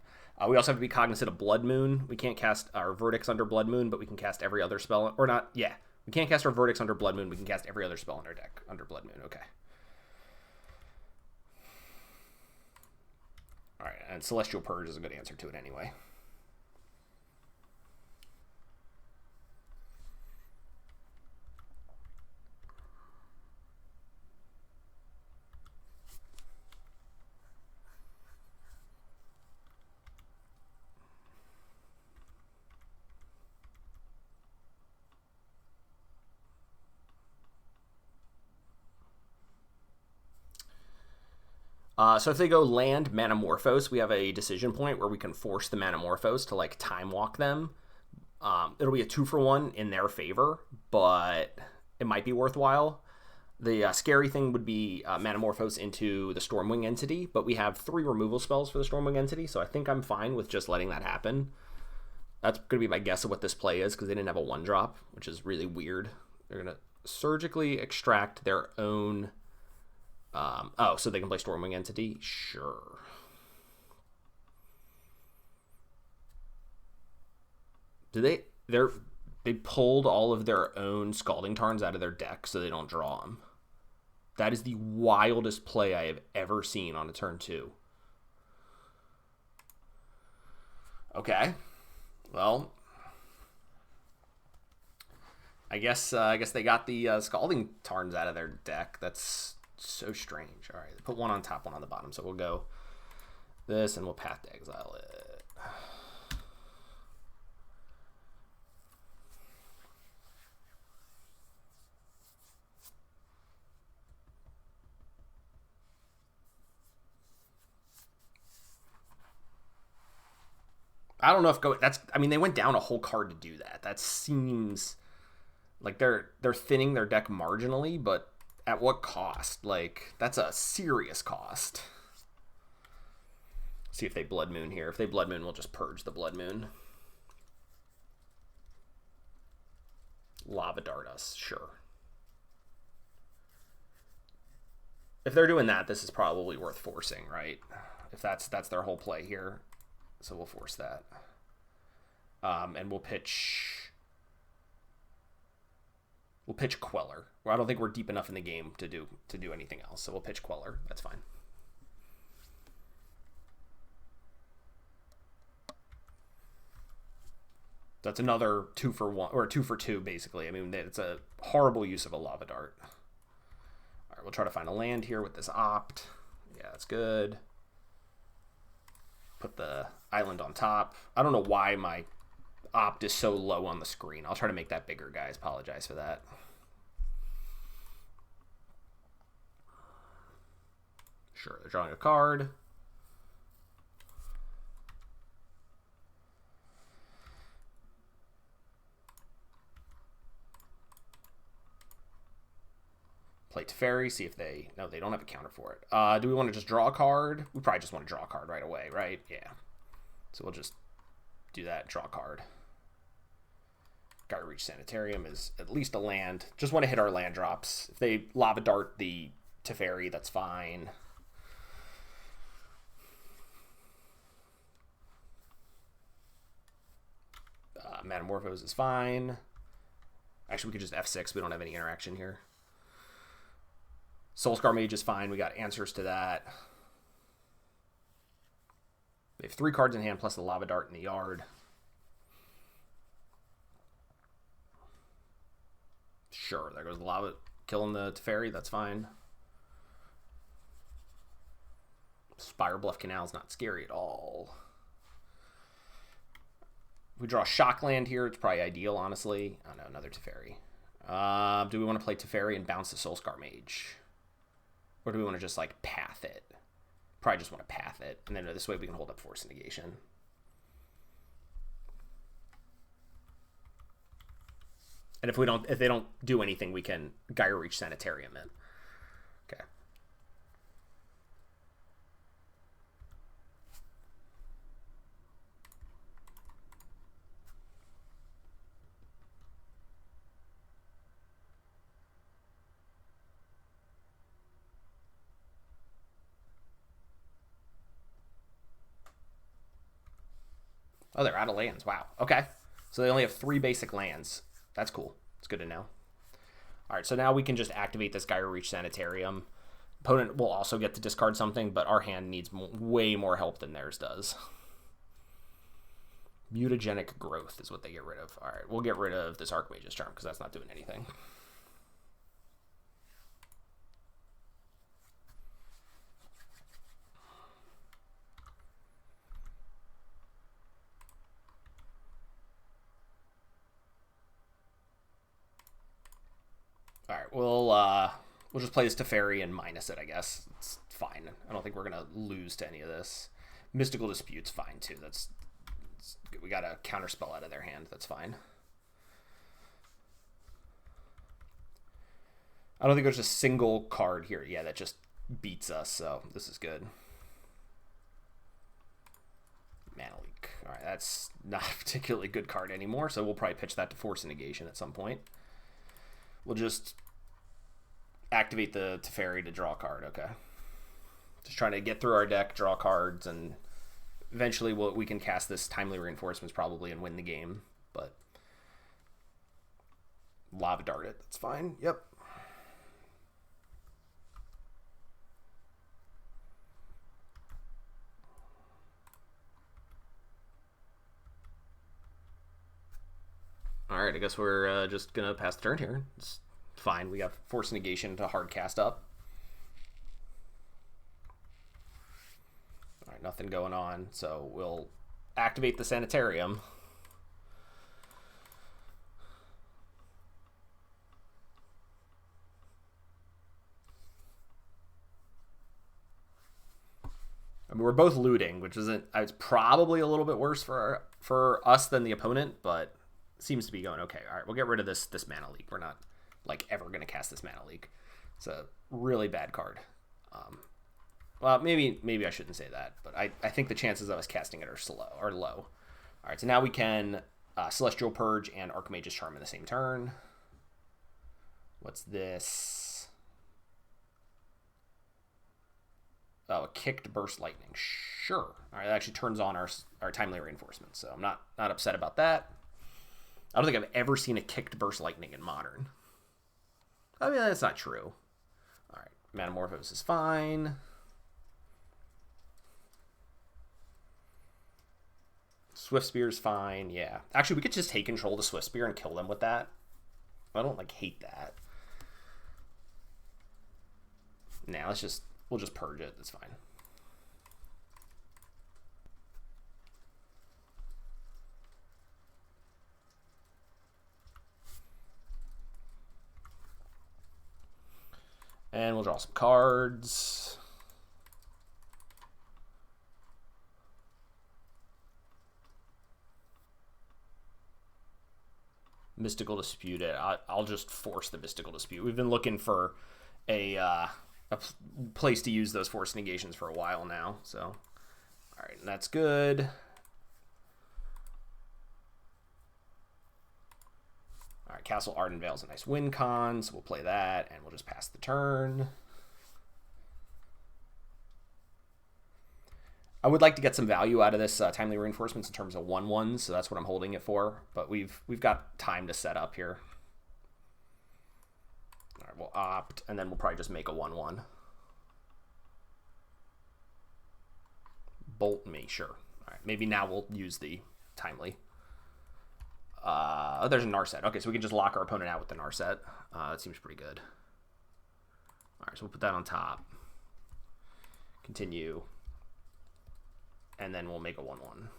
Speaker 1: We also have to be cognizant of Blood Moon. We can't cast our Verdicts under Blood Moon, but we can cast every other spell. Or not, yeah. We can't cast our Verdicts under Blood Moon. We can cast every other spell in our deck under Blood Moon. Okay. All right, and Celestial Purge is a good answer to it anyway. So if they go land Manamorphose, we have a decision point where we can force the Manamorphose to like time walk them. It'll be a 2-for-1 in their favor, but it might be worthwhile. The scary thing would be Manamorphose into the Stormwing Entity, but we have 3 removal spells for the Stormwing Entity, so I think I'm fine with just letting that happen. That's going to be my guess of what this play is, because they didn't have a 1-drop, which is really weird. They're going to surgically extract their own... oh, so they can play Stormwing Entity? Sure. They pulled all of their own Scalding Tarns out of their deck so they don't draw them. That is the wildest play I have ever seen on a turn 2. Okay. Well, I guess they got the Scalding Tarns out of their deck. That's so strange. All right, put 1 on top, 1 on the bottom. So we'll go this, and we'll Path to Exile it. I don't know if I mean, they went down a whole card to do that. That seems like they're thinning their deck marginally, but at what cost? Like, that's a serious cost. See if they Blood Moon here. If they Blood Moon, we'll just purge the Blood Moon. Lava Dart us, sure. If they're doing that, this is probably worth forcing, right? If that's their whole play here. So we'll force that. And we'll pitch Queller. Well, I don't think we're deep enough in the game to do anything else. So we'll pitch Queller. That's fine. That's another 2-for-1 or 2-for-2 basically. I mean, it's a horrible use of a lava dart. All right, we'll try to find a land here with this opt. Yeah, that's good. Put the island on top. I don't know why my opt is so low on the screen. I'll try to make that bigger, guys. Apologize for that. Sure, they're drawing a card. Play Teferi, see if they... No, they don't have a counter for it. Do we want to just draw a card? We probably just want to draw a card right away, right? Yeah. So we'll just do that, draw a card. Gyre Reach Sanitarium is at least a land. Just want to hit our land drops. If they Lava Dart the Teferi, that's fine. Metamorphose is fine. Actually, we could just F6. We don't have any interaction here. Soulscar Mage is fine. We got answers to that. We have 3 cards in hand plus the Lava Dart in the yard. Sure, there goes the Lava killing the Teferi. That's fine. Spire Bluff Canal is not scary at all. If we draw Shockland here, it's probably ideal, honestly. Oh no, another Teferi. Do we want to play Teferi and bounce the Soulscar Mage? Or do we want to just, like, path it? Probably just want to path it. And then this way we can hold up Force Negation. And if they don't do anything, we can Gyre Reach Sanitarium in. Okay. Oh, they're out of lands. Wow. Okay. So they only have 3 basic lands. That's cool. It's good to know. All right, so now we can just activate this Gyre Reach Sanitarium. Opponent will also get to discard something, but our hand needs way more help than theirs does. Mutagenic Growth is what they get rid of. All right, we'll get rid of this Archmage's Charm because that's not doing anything. All right, we'll just play this Teferi and minus it, I guess. It's fine. I don't think we're gonna lose to any of this. Mystical Dispute's fine too. We got a counter spell out of their hand. That's fine. I don't think there's a single card here. Yeah, that just beats us. So this is good. Mana Leak. All right, that's not a particularly good card anymore. So we'll probably pitch that to Force Negation at some point. We'll just activate the Teferi to draw a card. Okay. Just trying to get through our deck, draw cards, and eventually we can cast this Timely Reinforcements probably and win the game. But Lava Dart it. That's fine. Yep. All right, I guess we're just going to pass the turn here. It's fine. We got Force Negation to hard cast up. All right, nothing going on. So we'll activate the Sanitarium. I mean, we're both looting, which isn't... It's probably a little bit worse for us than the opponent, but... Seems to be going okay. All right, we'll get rid of this Mana Leak. We're not like ever going to cast this Mana Leak. It's a really bad card. Well, maybe I shouldn't say that, but I think the chances of us casting it are low. All right, so now we can Celestial Purge and Archmage's Charm in the same turn. What's this? Oh, a Kicked Burst Lightning. Sure. All right, that actually turns on our Timely Reinforcements, so I'm not upset about that. I don't think I've ever seen a Kicked Burst Lightning in Modern. I mean, that's not true. All right, Metamorphose is fine. Swift Spear's fine, yeah. Actually, we could just take control of the Swift Spear and kill them with that. I don't, like, hate that. Nah, we'll just purge it. That's fine. And we'll draw some cards. Mystical Dispute it. I'll just force the Mystical Dispute. We've been looking for a place to use those force negations for a while now. So, all right, that's good. All right, Castle Ardenvale's a nice win con, so we'll play that, and we'll just pass the turn. I would like to get some value out of this Timely Reinforcements in terms of 1/1s, so that's what I'm holding it for. But we've got time to set up here. All right, we'll opt, and then we'll probably just make a 1/1. Bolt me, sure. All right, maybe now we'll use the Timely. Oh, there's a Narset. Okay, so we can just lock our opponent out with the Narset. That seems pretty good. All right, so we'll put that on top. Continue. And then we'll make a 1/1.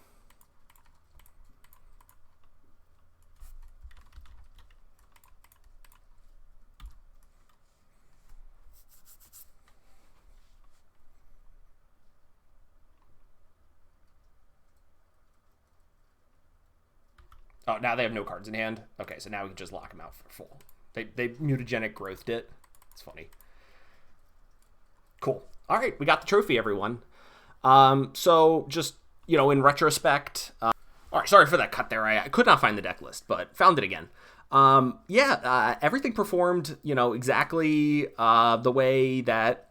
Speaker 1: Oh, now they have no cards in hand. Okay, so now we can just lock them out for full. They mutagenic growthed it. It's funny. Cool. All right, we got the trophy, everyone. So just, you know, in retrospect, all right, sorry for that cut there. I could not find the deck list, but found it again. Everything performed, you know, exactly the way that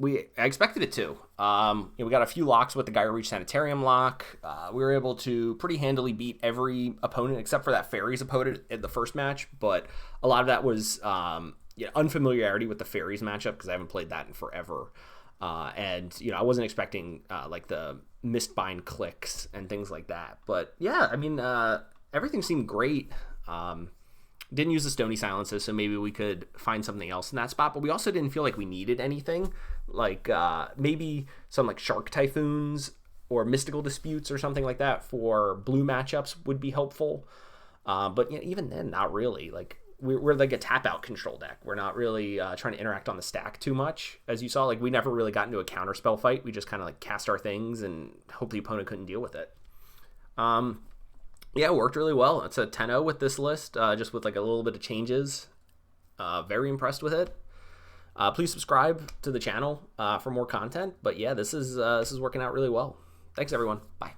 Speaker 1: I expected it to. You know, we got a few locks with the Gyro Reach Sanitarium lock. We were able to pretty handily beat every opponent except for that Fairies opponent in the first match, but a lot of that was unfamiliarity with the Fairies matchup because I haven't played that in forever. And, you know, I wasn't expecting like the Mistbind clicks and things like that. But yeah, I mean, everything seemed great. Didn't use the Stony Silences, so maybe we could find something else in that spot. But we also didn't feel like we needed anything. Like maybe some like Shark Typhoons or Mystical Disputes or something like that for blue matchups would be helpful. But yeah, even then, not really. Like we're like a tap out control deck. We're not really trying to interact on the stack too much. As you saw, like we never really got into a counterspell fight. We just kind of like cast our things and hope the opponent couldn't deal with it. Yeah, it worked really well. It's a 10-0 with this list, just with like a little bit of changes. Very impressed with it. Please subscribe to the channel for more content. But yeah, this is working out really well. Thanks, everyone. Bye.